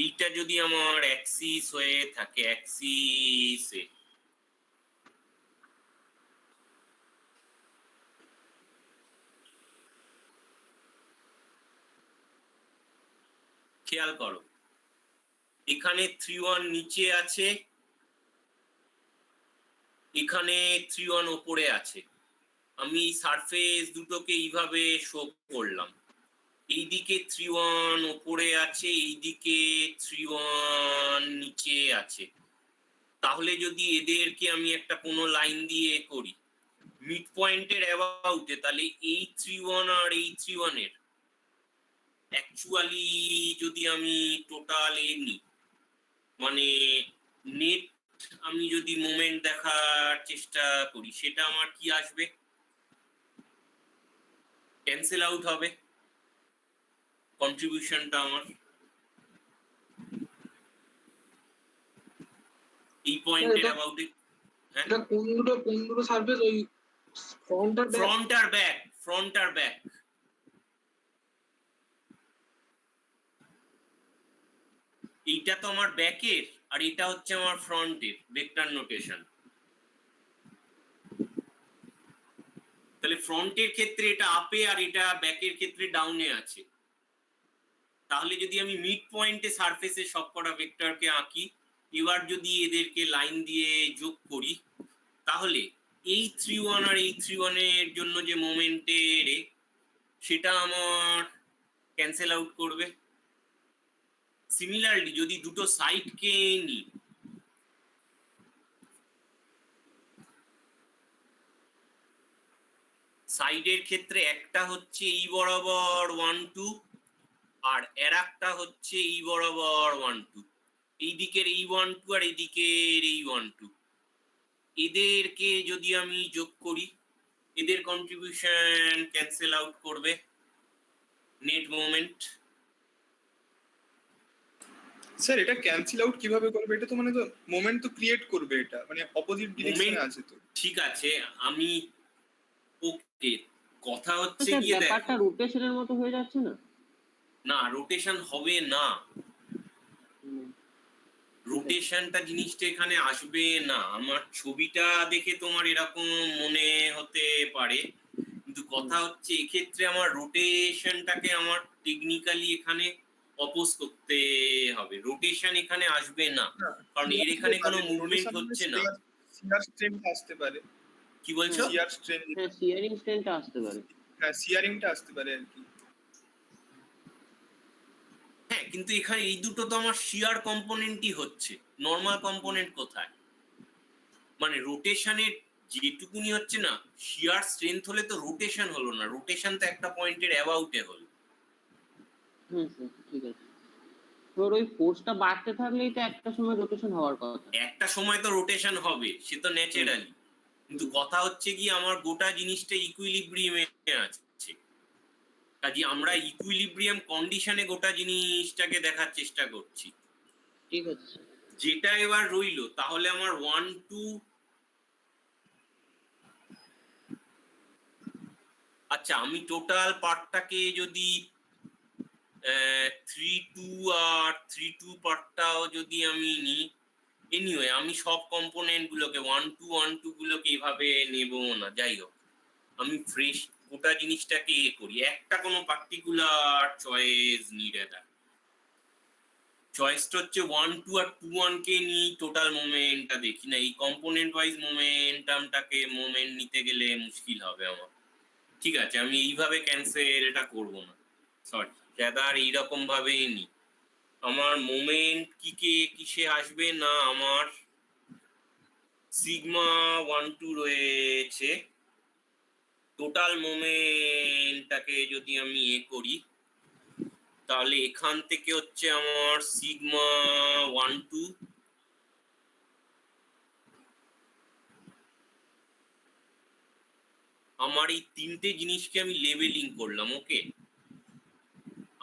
এইটা যদি আমার অ্যাক্সিস হয়ে থাকে, অ্যাক্সিসে খেয়াল করো, এখানে 3 1 নিচে আছে, এখানে 3 1 ওপরে আছে। আমি সারফেস দুটোকে এইভাবে শো করলাম, এইদিকে 3 1 ওপরে আছে, এইদিকে 3 1 নিচে আছে। তাহলে যদি এদেরকে আমি একটা কোনো লাইন দিয়ে করি মিড পয়েন্টের অ্যাবাউটে, তাহলে এই 3 1 আর এই 3 1 এর অ্যাকচুয়ালি যদি আমি টোটাল নিই, মানে নেট আমি যদি মোমেন্ট দেখার চেষ্টা করি, সেটা আমার কি আসবে, ক্যান্সেল আউট হবে কন্ট্রিবিউশনটা আমার এই পয়েন্টের অ্যাবাউটে। হ্যাঁ, এটা কোন দুটো সারফেস, ওই ফ্রন্ট আর ব্যাক। এইটা তো আমার ব্যাকের, আর এটা হচ্ছে আমার ফ্রন্টের ভেক্টর নোটেশন। তাহলে ফ্রন্টের ক্ষেত্রে এটা আপে আর এটা ব্যাকের ক্ষেত্রে ডাউনে আছে। তাহলে যদি আমি মিড পয়েন্টে সারফেসে সবকটা ভেক্টরকে আঁকি, এবার যদি এদেরকে লাইন দিয়ে যোগ করি, তাহলে এই 3 1 আর এই 3 1 এর জন্য যে মোমেন্টের সেটা আমার ক্যান্সেল আউট করবে। সিমিলারলি যদি দুটো সাইডকে নিই, সাইডের ক্ষেত্রে একটা হচ্ছে এই বরাবর 1 2, আর এর একটা হচ্ছে এই বরাবর 1 2, এই দিকের এই 1 2 আর এই দিকের এই 1 2, এদেরকে যদি আমি যোগ করি, এদের কন্ট্রিবিউশন ক্যান্সেল আউট করবে নেট মোমেন্ট। স্যার এটা ক্যান্সেল আউট কিভাবে করবে? এটা তো মানে তো মোমেন্ট তো ক্রিয়েট করবে, এটা মানে অপোজিট ডিরেকশনে আছে তো। ঠিক আছে, আমি ওকে, কথা হচ্ছে স্যার গিয়ে দেখ, ব্যাপারটা রোটেশনের মতো হয়ে যাচ্ছে না? না রোটেশন হবে না, রোটেশনটা জিনিসটা এখানে আসবে না। আমার ছবিটা দেখে তোমার এরকম মনে হতে পারে, কিন্তু কথা হচ্ছে এক্ষেত্রে আমার রোটেশনটাকে আমার টেকনিক্যালি এখানে অপোজ করতে হবে, রোটেশন এখানে আসবে না, কারণ এর এখানে কোনো মুভমেন্ট হচ্ছে না। শিয়ার স্ট্রেন্থ আসতে পারে। কি বলছো? শিয়ার স্ট্রেন্থ, হ্যাঁ শিয়ারিং স্ট্রেনটা আসতে পারে। হ্যাঁ শিয়ারিংটা আসতে পারে আর কি। হ্যাঁ, কিন্তু এখানে এই দুটো তো আমার শিয়ার কম্পোনেন্টই হচ্ছে, নর্মাল কম্পোনেন্ট কোথায়? মানে রোটেশনের যেটুকুনি হচ্ছে না শিয়ার স্ট্রেংথ হলে তো রোটেশন হলো না, রোটেশন তো একটা পয়েন্টের অ্যাবাউটে হলো। ঠিক আছে। তোর ওই ফোর্সটা বাড়তে থাকলেই তো একটা সময় রোটেশন হওয়ার কথা। একটা সময় তো রোটেশন হবে, সে তো ন্যাচারালি, কিন্তু কথা হচ্ছে কি আমার গোটা জিনিসটা ইকুইলিব্রিয়ামে আছে, কাজে আমরা ইকুইলিব্রিয়াম কন্ডিশনে গোটা জিনিসটাকে দেখার চেষ্টা করছি। ঠিক আছে। যেটা এবার রইলো তাহলে আমার 1 2, আচ্ছা আমি টোটাল পার্টটাকে যদি 3 2 আর 3 2 পার্টটাও যদি আমি নিই, এনিওয়ে আমি সব কম্পোনেন্ট গুলোকে 1 2 1 2 গুলোকে এভাবে নেব না, যাই হোক আমি ফ্রেশ গোটা জিনিসটাকে করি, একটা কোনো পার্টিকুলার চয়েস নিই। দাদা চয়েসটা হচ্ছে 1 2 আর 2 1 কে নিয়ে টোটাল মোমেন্টটা দেখি না, এই কম্পোনেন্ট ওয়াইজ মোমেন্টামটাকে মোমেন্ট নিতে গেলে মুশকিল হবে আমার। ঠিক আছে আমি এইভাবে ক্যান্সেলটা করব না, সরি দাদা এইরকম ভাবেই নি। আমার মোমেন্ট কিসে আসবে না, আমার সিগমা 1 2 রয়েছে, টোটাল মোমেন্টটাকে যদি আমি করি তাহলে এখান থেকে হচ্ছে আমার সিগমা 1 2 আমার এই তিনটে জিনিসকে আমি লেবেলিং করলাম। ওকে,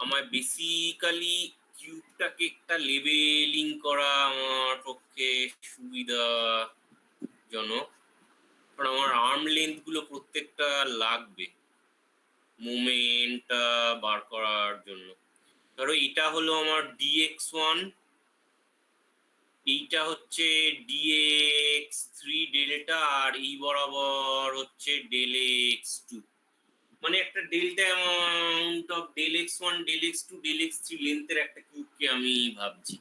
আমার বেসিক্যালি কিউবটাকে একটা লেবেলিং করা আমার পক্ষে সুবিধাজনক, কারণ আমার আর্ম লেন্থ গুলো প্রত্যেকটা লাগবে মোমেন্টটা বার করার জন্য। ধরো এটা হলো আমার dx1, এইটা হচ্ছে dx3 ডেল্টা, আর এই বরাবর হচ্ছে ΔX2, মানে একটা delta amount of ΔX1 ΔX2 ΔX3 লেন্থের একটা কিউবকে আমি ভাবছি।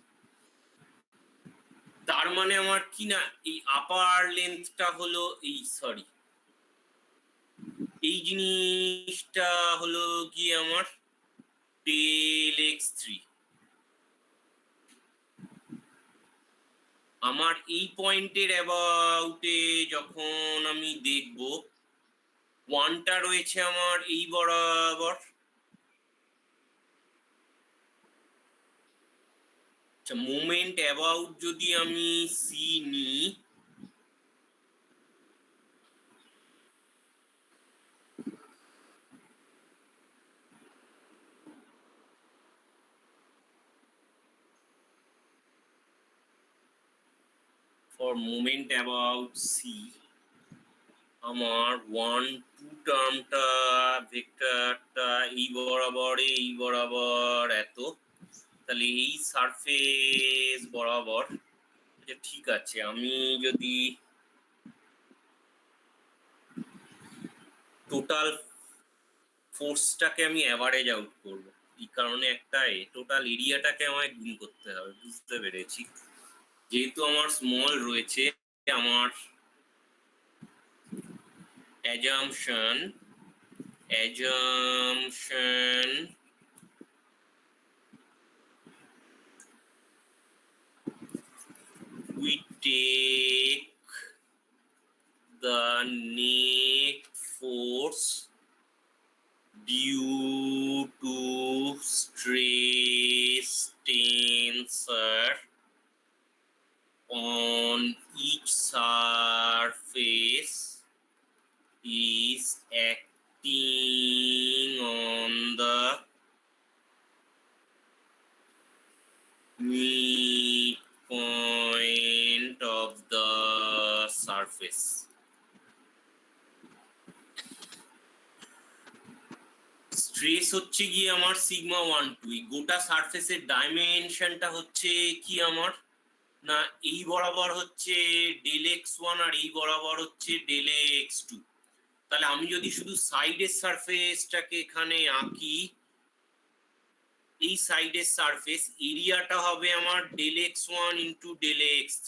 তার মানে আমার কি না এই আপার লেন্থটা হলো এই সরি এই জিনিসটা হলো কি আমার ΔX3, আমার এই পয়েন্টের অ্যাবাউটে যখন আমি দেখব 1টা রয়েছে আমার এই বরাবর, আচ্ছা মোমেন্ট অ্যাবাউট যদি আমি সি নিই for moment about c, আমার 1 2 টার্মটা ভেক্টরটা এই বরাবর এত, তাহলে এই সারফেস বরাবর, আচ্ছা ঠিক আছে আমি যদি টোটাল ফোর্সটাকে আমি অ্যাভারেজ আউট করব, এই কারণে একটা টোটাল এরিয়াটাকে আমায় গুণ করতে হবে, বুঝতে পেরেছি। যেহেতু আমার স্মল রয়েছে, আমার assumption we take the net force due to stress tensor on each surface is acting on the midpoint of the surface. Stress হচ্ছে গিয়ে আমার সিগমা 1 2, গোটা সারফেসের ডাইমেনশনটা হচ্ছে কি আমার না এই বরাবর হচ্ছে ΔX1 আর এই বরাবর হচ্ছে ΔX2, তাহলে আমি যদি শুধু সাইডের সারফেসটাকে এখানে আঁকি, এই সাইডের সারফেস এরিয়াটা হবে আমার ΔX1 ইন্টু ΔX3,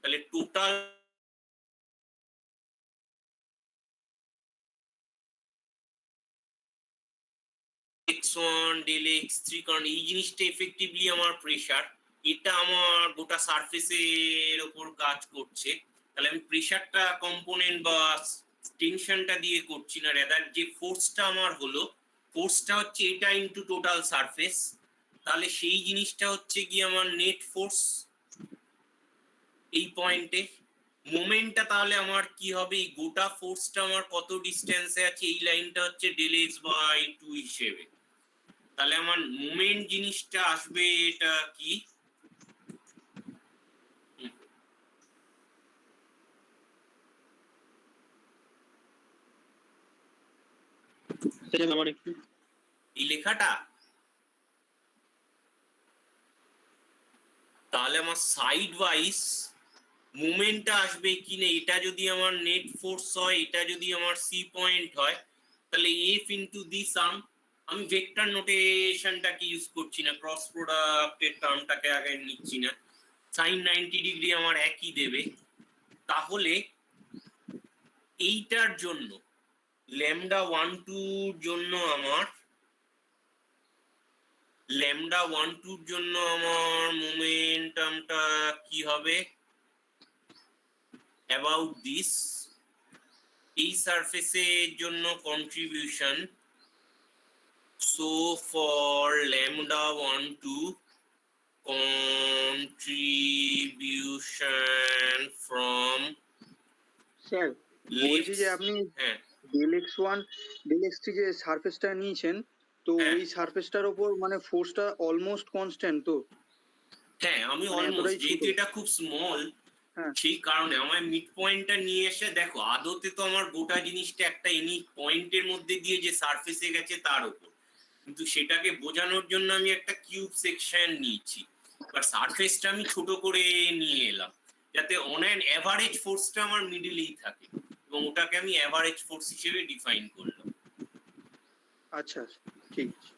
তাহলে টোটাল x1 ΔX3, কারণ এই জিনিসটা এফেক্টিভলি আমার প্রেসার, এটা আমার গোটা সারফেসের ওপর কাজ করছে, তাহলে আমি প্রেশারটা কম্পোনেন্ট বা টেনশনটা দিয়ে করছি না, রেদার যে ফোর্সটা আমার হলো, ফোর্সটা হচ্ছে এটা ইনটু টোটাল সারফেস, তাহলে সেই জিনিসটা হচ্ছে কি আমার নেট ফোর্স এই পয়েন্টে। মোমেন্টটা তাহলে আমার কি হবে, এই গোটা ফোর্সটা আমার কত ডিস্টেন্সে আছে, এই লাইনটা হচ্ছে ডেল এক্স বাই 2 হিসেবে। তাহলে আমার মোমেন্ট জিনিসটা আসবে এটা কি, স্যার আমার একটু এই লেখাটা, তাহলে আমার সাইড ওয়াইজ মুভমেন্টটা আসবে কি না, এটা যদি আমার নেট ফোর্স হয়, এটা যদি আমার সি পয়েন্ট হয়, তাহলে এফ ইনটু দি সাম, আমি ভেক্টর নোটেশনটাকে ইউজ করছি না, ক্রস প্রোডাক্টের টার্মটাকে আগে নিচ্ছি না, সাইন 90 ডিগ্রি আমার একই দেবে। তাহলে এইটার জন্য ল্যামডা 1 2 জন্য আমার ল্যামডা 1 2 জন্য আমার মোমেন্টামটা কি হবে, অ্যাবাউট দিস, এই সারফেসের জন্য contribution, so for lambda 1 2 contribution from sir বলছি যে আপনি হ্যাঁ del x one del x three যে সারফেসটা নিয়েছেন, তো হ্যাঁ। ওই সারফেসটার ওপর মানে ফোর্সটা অলমোস্ট কনস্ট্যান্ট তো? হ্যাঁ আমি মানে অলমোস্ট, এতটাই ছোট? যেহেতু এটা খুব স্মল, হ্যাঁ। সেই কারণে আমার মিড পয়েন্টটা নিয়ে এসে দেখো, আদতে তো আমার গোটা জিনিসটা একটা এনি পয়েন্টের মধ্যে দিয়ে যে সারফেসে গেছে তার উপর, কিন্তু সেটাকে বোঝানোর জন্য আমি একটা কিউব সেকশন নিয়েছি, বাট সারফেসটা আমি ছোট করে নিয়ে এলাম যাতে অন অ্যান অ্যাভারেজ ফোর্সটা আমার মিডিলেই থাকে, এবং ওটাকে আমি অ্যাভারেজ ফোর্স হিসেবে ডিফাইন করলাম। আচ্ছা ঠিক আছে।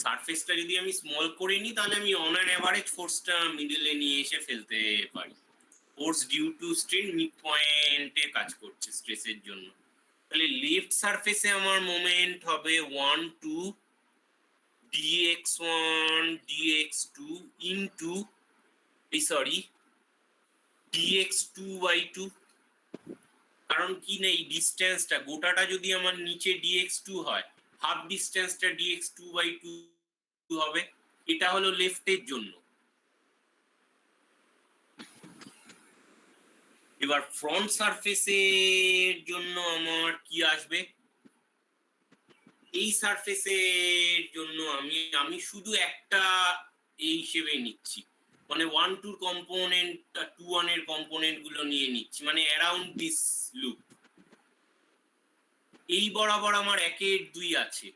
সারফেসটা যদি আমি স্মল করে নিই, তাহলে আমি অন অ্যান অ্যাভারেজ ফোর্সটা মিডলে নিয়ে এসে ফেলতে পারি। Force due to strain mid পয়েন্টে কাজ করছে স্ট্রেসের জন্য। তাহলে লেফট সারফেসে আমার মোমেন্ট হবে 1 2 dx1 dx2 ইনটু dx2/2, কারণ কি না এই ডিসটেন্সটা গোটাটা যদি আমার নিচে dx2 হয়, হাফ ডিসটেন্সটা dx2/2 হবে, এটা হলো লেফটের জন্য। এবার ফ্রন্ট সারফেসের জন্য আমার কি আসবে, এই সারফেসের জন্য আমি শুধু একটা এই হিসেবে নিচ্ছি, মানে 1 2 কম্পোনেন্ট 2 1 এর কম্পোনেন্ট গুলো নিয়ে নিচ্ছি, মানে অ্যারাউন্ড দিস লুপ। এই বরাবর আমার 1 এর 2 আছে,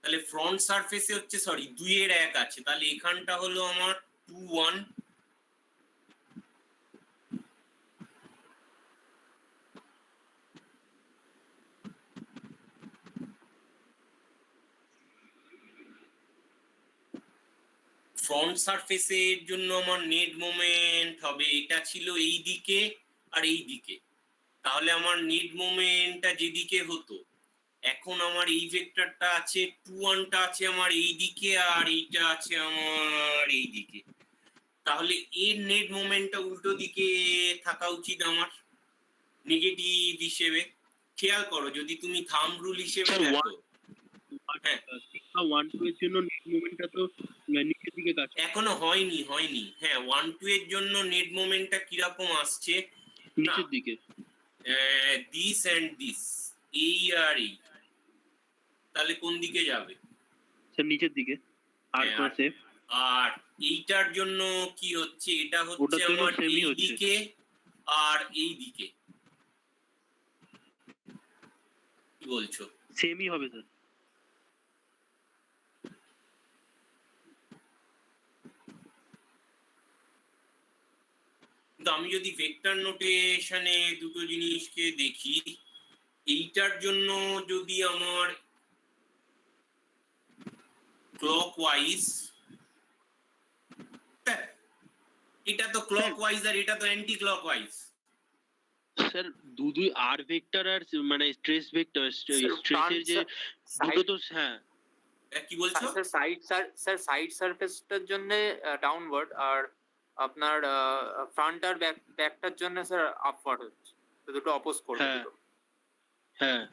তাহলে ফ্রন্ট সারফেসে হচ্ছে 2 এর 1 আছে, তাহলে এখানটা হলো আমার 2 1, ফ্রন্ট সারফেসের জন্য আমার নেট মোমেন্ট হবে, এটা ছিল এই দিকে আর এই দিকে, তাহলে আমার নেট মোমেন্টটা যেদিকে হতো, এখন আমার এই ভেক্টরটা আছে 2 1টা আছে আমার এই দিকে, আর এইটা আছে আমার এই দিকে, তাহলে এর নেট মোমেন্টটা উল্টো দিকে থাকা উচিত আমার নেগেটিভ হিসেবে। খেয়াল করো, যদি তুমি থাম্ব রুল হিসেবে Sir, দেখো, হ্যাঁ 1 2 এর জন্য নেট মোমেন্টটা তো নিচের দিকে কাজ করে। এখনো হয়নি। হ্যাঁ 1 2 এর জন্য নেট মোমেন্টটা কিরকম আসছে, নিচের দিকে। দিস এন্ড দিস, এই আর এই, তাহলে কোন দিকে যাবে, স্যার নিচের দিকে। আর হ্যাঁ, ক্রস এফ। আর এইটার জন্য কি হচ্ছে, এটা হচ্ছে ওটার জন্য আমার same ই এই হচ্ছে। দিকে আর এই দিকে, কি বলছো? সেমই হবে স্যার। কিন্তু আমি যদি ভেক্টর নোটেশনে দুটো জিনিসকে দেখি, এইটার জন্য যদি আমার ক্লকওয়াইজ, এটা তো ক্লকওয়াইজ আর এটা তো অ্যান্টি ক্লকওয়াইজ। স্যার দুই আর ভেক্টর আর মানে স্ট্রেস ভেক্টর স্ট্রেসের যে দুটো তো হ্যাঁ কি বলছো? স্যার সাইড সারফেসটার জন্য ডাউনওয়ার্ড, আর আপনার ফ্রন্ট আর ব্যাকটার জন্য স্যার আপওয়ার্ড হচ্ছে, তো দুটো অপোজ করবে হ্যাঁ। দুটো। হ্যাঁ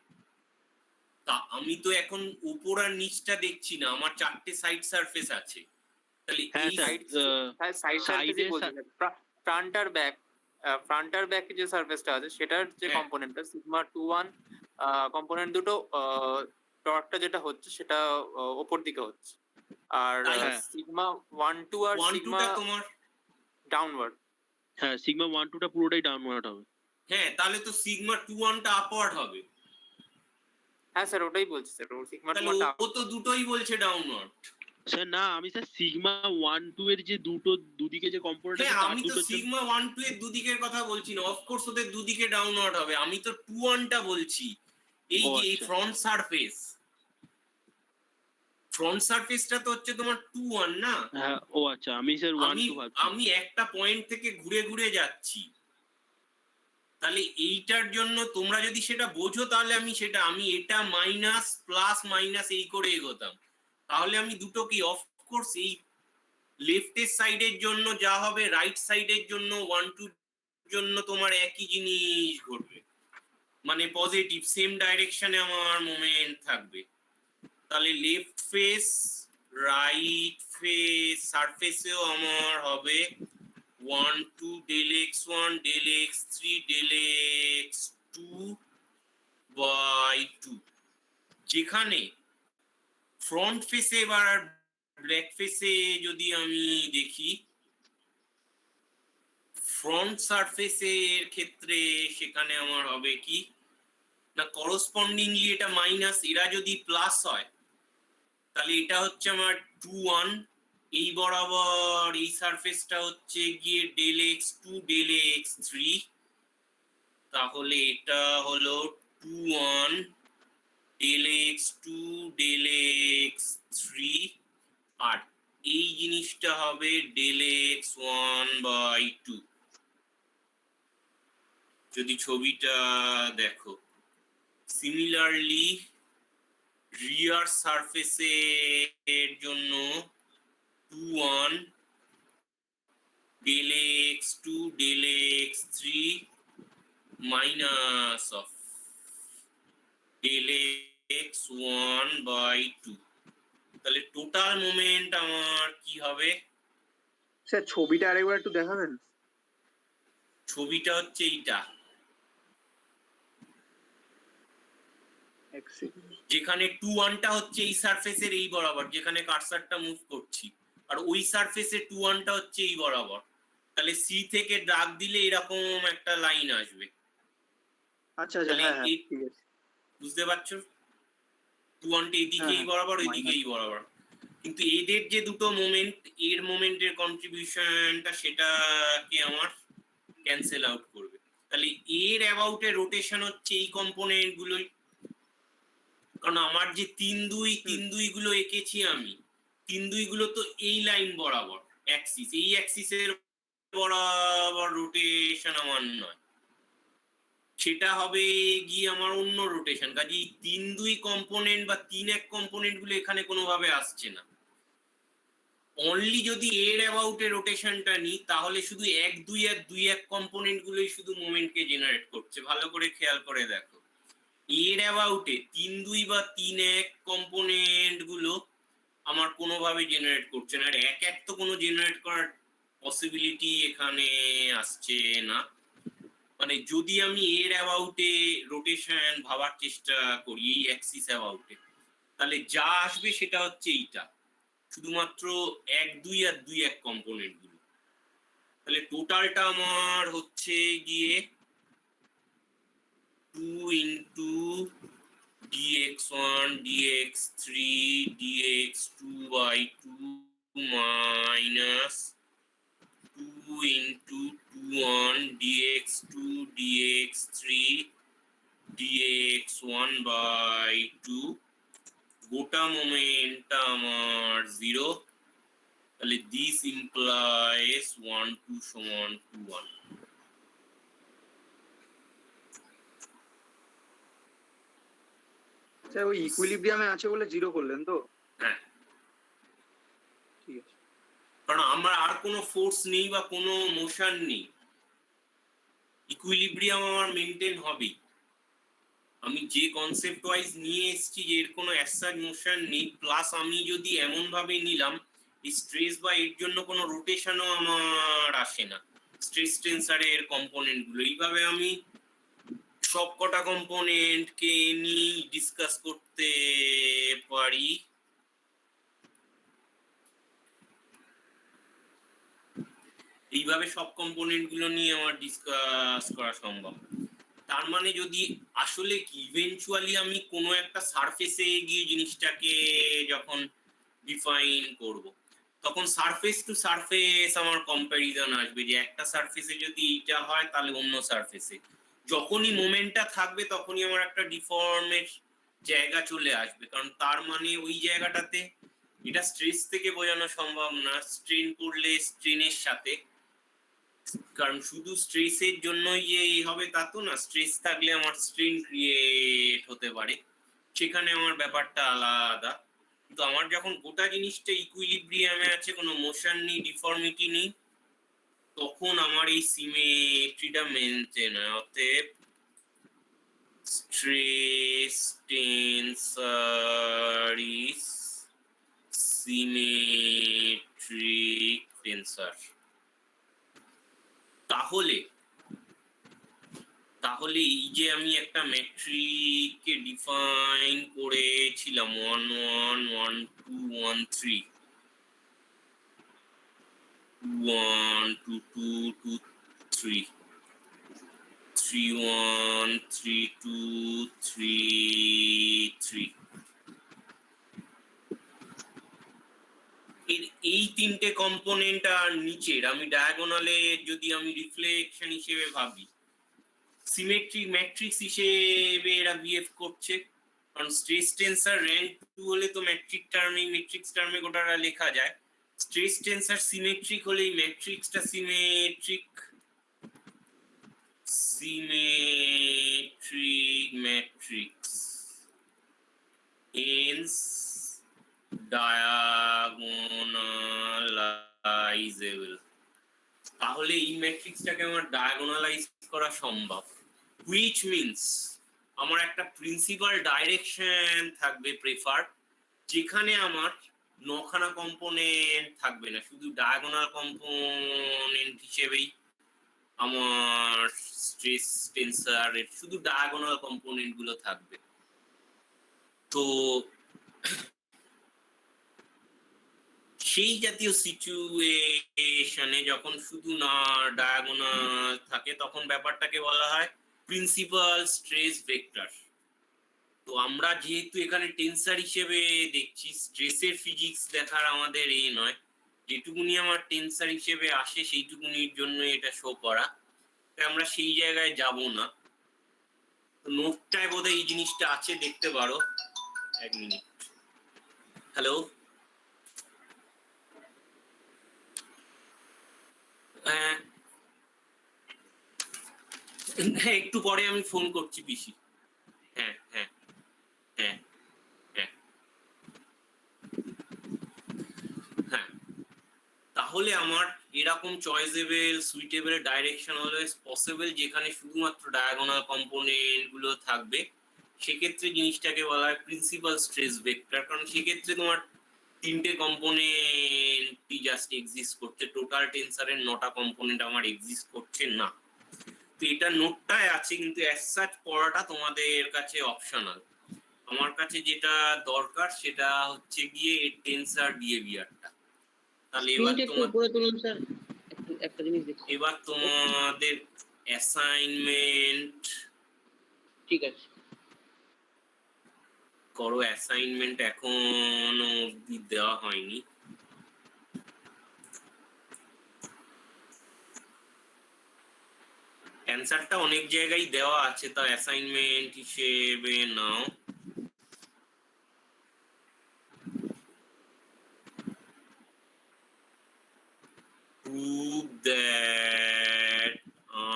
তা আমি তো এখন উপর আর নিচটা দেখছি না, আমার 4টে সাইড সারফেস আছে, তাহলে হ্যাঁ এই স্যার সাইড সারফেসই side-এ বলছি, ফ্রন্ট আর ব্যাক যে সারফেসটা আছে সেটার যে হ্যাঁ। কম্পোনেন্টটা সিগমা 2-1 কম্পোনেন্ট দুটো টর্কটা যেটা হচ্ছে সেটা ওপর দিকে হচ্ছে, আর তাই? সিগমা 1-2 আর 1 সিগমা 2টা তোমার, ডাউনওয়ার্ড। হ্যাঁ সিগমা 1-2টা পুরোটাই ডাউনওয়ার্ড হবে। হ্যাঁ তাহলে তো সিগমা 2 1টা আপওয়ার্ড হবে, হ্যাঁ স্যার ওটাই বলছি স্যার, সিগমা তাহলে 2-1টা ও তো দুটোই বলছে ডাউনওয়ার্ড। স্যার না আমি স্যার সিগমা 1-2 এর যে দুদিকে যে কম্পোনেন্ট হ্যাঁ আছে তার আমি তো দুটোর জন্য সিগমা 1 2 এর দুদিকের কথা বলছি না, অফকোর্স ওদের দুদিকে ডাউনওয়ার্ড হবে, আমি তো 2 1টা বলছি। এই ও যে এই আচ্ছা। ফ্রন্ট সারফেসটা তো হচ্ছে তোমার 2 1 না। হ্যাঁ ও আচ্ছা আমি স্যার আমি 1-2 ভাবছি। আমি একটা পয়েন্ট থেকে ঘুরে ঘুরে যাচ্ছি, তাহলে এইটার জন্য তোমরা যদি সেটা বোঝো তাহলে আমি এটা মাইনাস প্লাস মাইনাস এই করে এগোতাম, তাহলে আমি দুটো কি অফকোর্স এই লেফটের সাইডের জন্য যা হবে রাইট সাইডের জন্য 1 2 জন্য তোমার একই জিনিস ঘটবে, মানে পজিটিভ সেম ডাইরেকশনে আমার মোমেন্ট থাকবে। তাহলে লেফট ফেস রাইট ফেস সারফেসেও আমার হবে 1 2 del x1 del x3 del x2 by 2, যেখানে ফ্রন্ট ফেসে এবার ব্যাক ফেসে যদি আমি দেখি, ফ্রন্ট সারফেসের ক্ষেত্রে সেখানে আমার হবে কি না, করসপন্ডিংলি এটা মাইনাস, এরা যদি প্লাস হয় তাহলে এটা হচ্ছে আমার 2 1, এই বরাবর এই সারফেসটা হচ্ছে গিয়ে del x2 del x3, তাহলে এটা হলো 2 1 del x2 del x3, আর এই জিনিসটা হবে del x1 by 2। যদি ছবিটা দেখো, সিমিলারলি রিয়ার সারফেসের জন্য 2 1 del x2 del x3 minus of del x1 by 2, তাহলে টোটাল মোমেন্ট আমার কি হবে? স্যার ছবিটা আরেকবার একটু দেখাবেন। ছবিটা হচ্ছে এইটা, যেখানে 2 1টা হচ্ছে এই সারফেসের এই বরাবর যেখানে কার্সারটা মুভ করছি, আর ওই সারফেসে 2 1টা হচ্ছে এই বরাবর, তাহলে সি থেকে দাগ দিলে এরকম একটা লাইন আসবে। আচ্ছা আচ্ছা হ্যাঁ হ্যাঁ ঠিক আছে। বুঝতে পারছো? 2 1টা এদিকেই হ্যাঁ, বরাবর ওইদিকেই বরাবর, কিন্তু এদের যে দুটো মোমেন্ট, এর মোমেন্টের কন্ট্রিবিউশনটা সেটাকে আমার ক্যান্সেল আউট করবে, তাহলে এর অ্যাবাউটের রোটেশন হচ্ছে এই কম্পোনেন্ট গুলোই, কারণ আমার যে 3 2 গুলো এঁকেছি আমি, 3 2 গুলো তো এই লাইন বরাবর অ্যাক্সিস, এই অ্যাক্সিসের বরাবর রোটেশন আমার নয়, সেটা হবে গিয়ে আমার অন্য রোটেশন, কাজেই 3 2 কম্পোনেন্ট বা 3 1 কম্পোনেন্ট গুলো এখানে কোনোভাবে আসছে না। অনলি যদি এর অ্যাবাউটে রোটেশনটা নিই তাহলে শুধু 1 2 1 2 1 কম্পোনেন্ট গুলোই শুধু মোমেন্টকে জেনারেট করছে, ভালো করে খেয়াল করে দেখো। এর অ্যাবাউটে 3 2 বা 3 1 কম্পোনেন্ট গুলো আমার কোনোভাবে জেনারেট করছে না, আর 1 1 তো কোনো জেনারেট করার পসিবিলিটি এখানে আসছে না, মানে যদি আমি এর অ্যাবাউটে রোটেশন ভাবার চেষ্টা করি এই অ্যাক্সিস অ্যাবাউটে, তাহলে যা আসবে সেটা হচ্ছে এইটা, শুধুমাত্র 1 2 আর 2 1 কম্পোনেন্ট গুলো, তাহলে টোটালটা আমার হচ্ছে গিয়ে 2 into dx1 dx3 dx2 by 2 minus 2 into 2 1 dx2 dx3 dx1 by 2, গোটা মোমেন্টটা আমার 0, তাহলে this implies 1 2 সমান 2 1। স্যার ওই ইকুইলিব্রিয়ামে আছে বলে 0 করলেন তো? হ্যাঁ, ঠিক আছে। কারণ আমার আর কোনো ফোর্স নেই বা কোনো মোশন নেই, ইকুইলিব্রিয়াম আমার মেনটেন হবেই। আমি যে কনসেপ্ট ওয়াইজ নিয়ে এসেছি যে এর কোনো অ্যাসাজ মোশন নেই, প্লাস আমি যদি এমন ভাবে নিলাম স্ট্রেস বা এর জন্য কোনো রোটেশনও আমার আসে না, স্ট্রেস টেন্সারের কম্পোনেন্ট গুলো এইভাবে আমি সব কটা কম্পোনেন্টকে নিয়ে ডিসকাস করতে পারি। এইভাবে সব কম্পোনেন্ট গুলো নিয়ে আমার ডিসকাস করা সম্ভব। তার মানে যদি আসলে কি ইভেন্চুয়ালি আমি কোনো একটা সারফেসে গিয়ে জিনিসটাকে যখন ডিফাইন করব, তখন সারফেস টু সারফেস আমার কম্প্যারিজন আসবে যে একটা সারফেসে যদি এইটা হয় তাহলে অন্য সারফেসে যখনই মোমেন্টটা থাকবে তখনই আমার একটা ডিফর্মের জায়গা চলে আসবে, কারণ তার মানে ওই জায়গাটাতে এটা স্ট্রেস থেকে বোঝানো সম্ভব না, স্ট্রেন করলে স্ট্রেনের সাথে, কারণ শুধু স্ট্রেসের জন্যই যে এই হবে তা তো না, স্ট্রেস থাকলে আমার স্ট্রেন ক্রিয়েট হতে পারে, সেখানে আমার ব্যাপারটা আলাদা। কিন্তু আমার যখন গোটা জিনিসটা ইকুইলিব্রিয়ামে আছে, কোনো মোশন নেই, ডিফর্মিটি নেই, তখন আমার এই সিমেট্রিটা মেনটেন হয়। অতএব stress tensor is symmetric tensor. তাহলে এই যে আমি একটা ম্যাট্রিককে ডিফাইন করেছিলাম 1 1 1 2 1 3 1 2 2 2 3 3 1 3 2 3 3, এই তিনটে কম্পোনেন্ট আর নিচের আমি ডায়াগোনালে যদি আমি রিফ্লেকশন হিসেবে ভাবি, সিমেট্রিক ম্যাট্রিক্স হিসেবে এরা বিহেভ করছে, কারণ স্ট্রেস টেন্সর র্যাঙ্ক 2 হলে তো ম্যাট্রিক টার্মে ম্যাট্রিক্স টার্মে গোটাটা লেখা যায়, স্ট্রেস টেন্সর সিমেট্রিক হলে এই ম্যাট্রিক্সটা সিমেট্রিক ম্যাট্রিক্স হেন্স ডায়াগোনালাইজেবল। তাহলে এই ম্যাট্রিক্সটাকে আমার ডায়াগোনালাইজ করা সম্ভব, হুইচ মিনস আমার একটা প্রিন্সিপাল ডাইরেকশন থাকবে প্রেফার, যেখানে আমার নখানা কম্পোনেন্ট থাকবে না, শুধু ডায়াগোনাল কম্পোনেন্ট হিসেবেই আমার স্ট্রেস টেন্সরের শুধু ডায়াগোনাল কম্পোনেন্ট গুলো থাকবে। তো সেই জাতীয় সিচুয়েশনে যখন শুধু না ডায়াগোনাল থাকে তখন ব্যাপারটাকে বলা হয় প্রিন্সিপাল স্ট্রেস ভেক্টর। তো আমরা যেহেতু এখানে টেন্সার হিসেবে দেখছি, স্ট্রেসের ফিজিক্স দেখার আমাদের এই নয়, যেটুকুনি আমার টেন্সার হিসেবে আসে সেইটুকুনির জন্য এটা শো করা, তাই আমরা সেই জায়গায় যাব না। নোটটায় বোধহয় এই জিনিসটা আছে, দেখতে পারো। এক মিনিট। হ্যালো, হ্যাঁ হ্যাঁ, একটু পরে আমি ফোন করছি পিসি। হ্যাঁ হ্যাঁ হ্যাঁ হ্যাঁ হ্যাঁ। তাহলে আমার এরকম চয়েসেবল সুইটেবল ডাইরেকশন অলওয়েজ পসিবল, যেখানে শুধুমাত্র ডায়াগোনাল কম্পোনেন্ট গুলো থাকবে, সেক্ষেত্রে জিনিসটাকে বলা হয় প্রিন্সিপাল স্ট্রেস ভেক্টর, কারণ সেক্ষেত্রে তোমার তিনটে কম্পোনেন্টই জাস্ট এক্সিস্ট করছে, টোটাল টেন্সারের 9টা কম্পোনেন্ট আমার এক্সিস্ট করছে না। তো এটা নোটটায় আছে, কিন্তু অ্যাজ সাচ পড়াটা তোমাদের কাছে অপশনাল। আমার কাছে যেটা দরকার সেটা হচ্ছে গিয়ে টেন্সার বিহেভিয়ারটা। তাহলে এবার এবার তোমাদের অ্যাসাইনমেন্ট ঠিক আছে করো। অ্যাসাইনমেন্ট এখনো অবধি দেওয়া হয়নি। অ্যান্সারটা অনেক জায়গায় দেওয়া আছে, তা অ্যাসাইনমেন্ট হিসেবে নাও। Prove that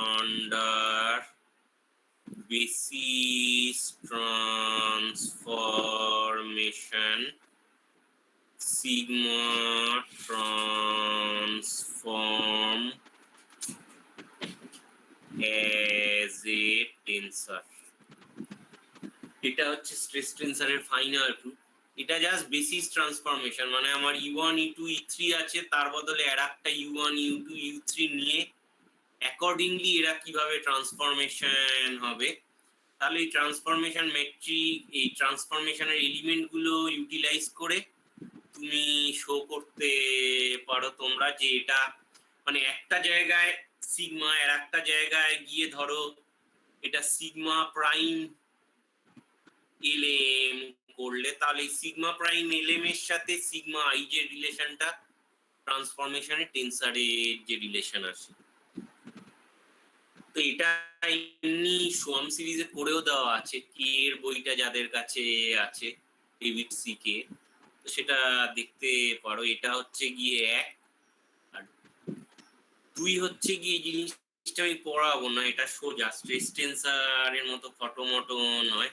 under basis transformation sigma from as a tensor. এটা হচ্ছে স্ট্রেস টেন্সরের ফাইনাল প্রুফ। এটা জাস্ট বেসিস ট্রান্সফরমেশন, মানে আমার U1 U2 U3 আছে, তার বদলে আর একটা U1 U2 U3 নিয়ে অ্যাকর্ডিংলি এরা কিভাবে ট্রান্সফরমেশন হবে, তাহলে এই ট্রান্সফরমেশন মেট্রিক, এই ট্রান্সফরমেশনের এলিমেন্ট গুলো ইউটিলাইজ করে তুমি শো করতে পারো তোমরা যে এটা মানে একটা জায়গায় সিগমা, আর একটা জায়গায় গিয়ে ধরো এটা সিগমা প্রাইম এলএম করলে, তাহলে সিগমা প্রাইম এলএম এর সাথে সিগমা আই যে রিলেশনটা ট্রান্সফরমেশনের টেন্সারের যে রিলেশন আছে, তো এটা এমনি সোয়াম সিরিজে করেও দেওয়া আছে, কে এর বইটা যাদের কাছে আছে ডেভিড সি কে, তো সেটা দেখতে পারো। এটা হচ্ছে গিয়ে 1, আর 2 হচ্ছে গিয়ে জিনিসটা আমি পড়াবো না, এটা সোজা স্ট্রেস টেন্সারের মতো ফটোমটো নয়,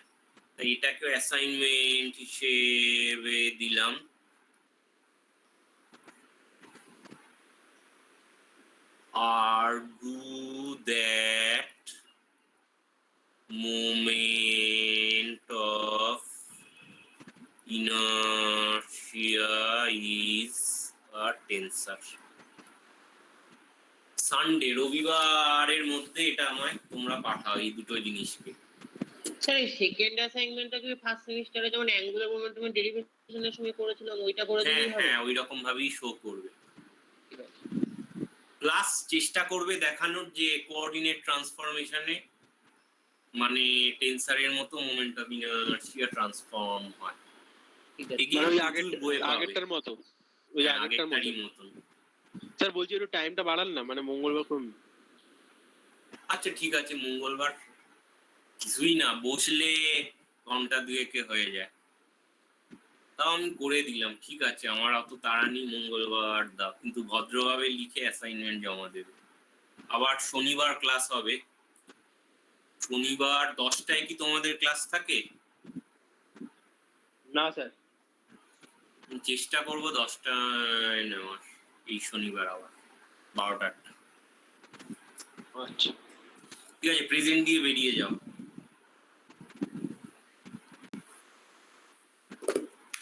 তাই এটাকেও অ্যাসাইনমেন্ট হিসেবে দিলাম। Argue that moment of inertia is a tensor. Sunday, রবিবারের মধ্যে এটা আমায় তোমরা পাঠাও এই দুটো জিনিসকে। স্যার এই সেকেন্ড অ্যাসাইনমেন্টটা কি ফার্স্ট সেমিস্টারে যেমন অ্যাঙ্গুলার মোমেন্টামের ডেরিভেশনের সময় করেছিলাম ওইটা করে হ্যাঁ দিলেই হবে? হ্যাঁ, ওই রকম ভাবেই শো করবে। প্লাস চেষ্টা করবে দেখানোর যে কোঅর্ডিনেট ট্রান্সফরমেশনে মানে টেন্সারের মতো মোমেন্ট অফ ইনার্শিয়া ট্রান্সফর্ম হয়। ঠিক আছে। এগুলো মানে ওই প্রচুর বইয়ে পাবে। আগেরটার মতো, ওই হ্যাঁ, আগেরটার মতো। আগেরটারই মতন। স্যার বলছি একটু টাইমটা বাড়ান না, মানে মঙ্গলবার করুন। আচ্ছা ঠিক আছে, মঙ্গলবার কিছুই না, বসলে ঘন্টা দুয়েকে হয়ে যায়, তাও আমি করে দিলাম। ঠিক আছে, আমার অত তাড়া নেই, মঙ্গলবার দাও, কিন্তু ভদ্রভাবে লিখে অ্যাসাইনমেন্ট জমা দেবে। আবার শনিবার ক্লাস হবে, শনিবার 10টায় কি তোমাদের ক্লাস থাকে? না স্যার, চেষ্টা করবো 10টায় নেওয়ার, এই শনিবার আবার 12টা। আচ্ছা ঠিক আছে, প্রেজেন্ট দিয়ে বেরিয়ে যাও।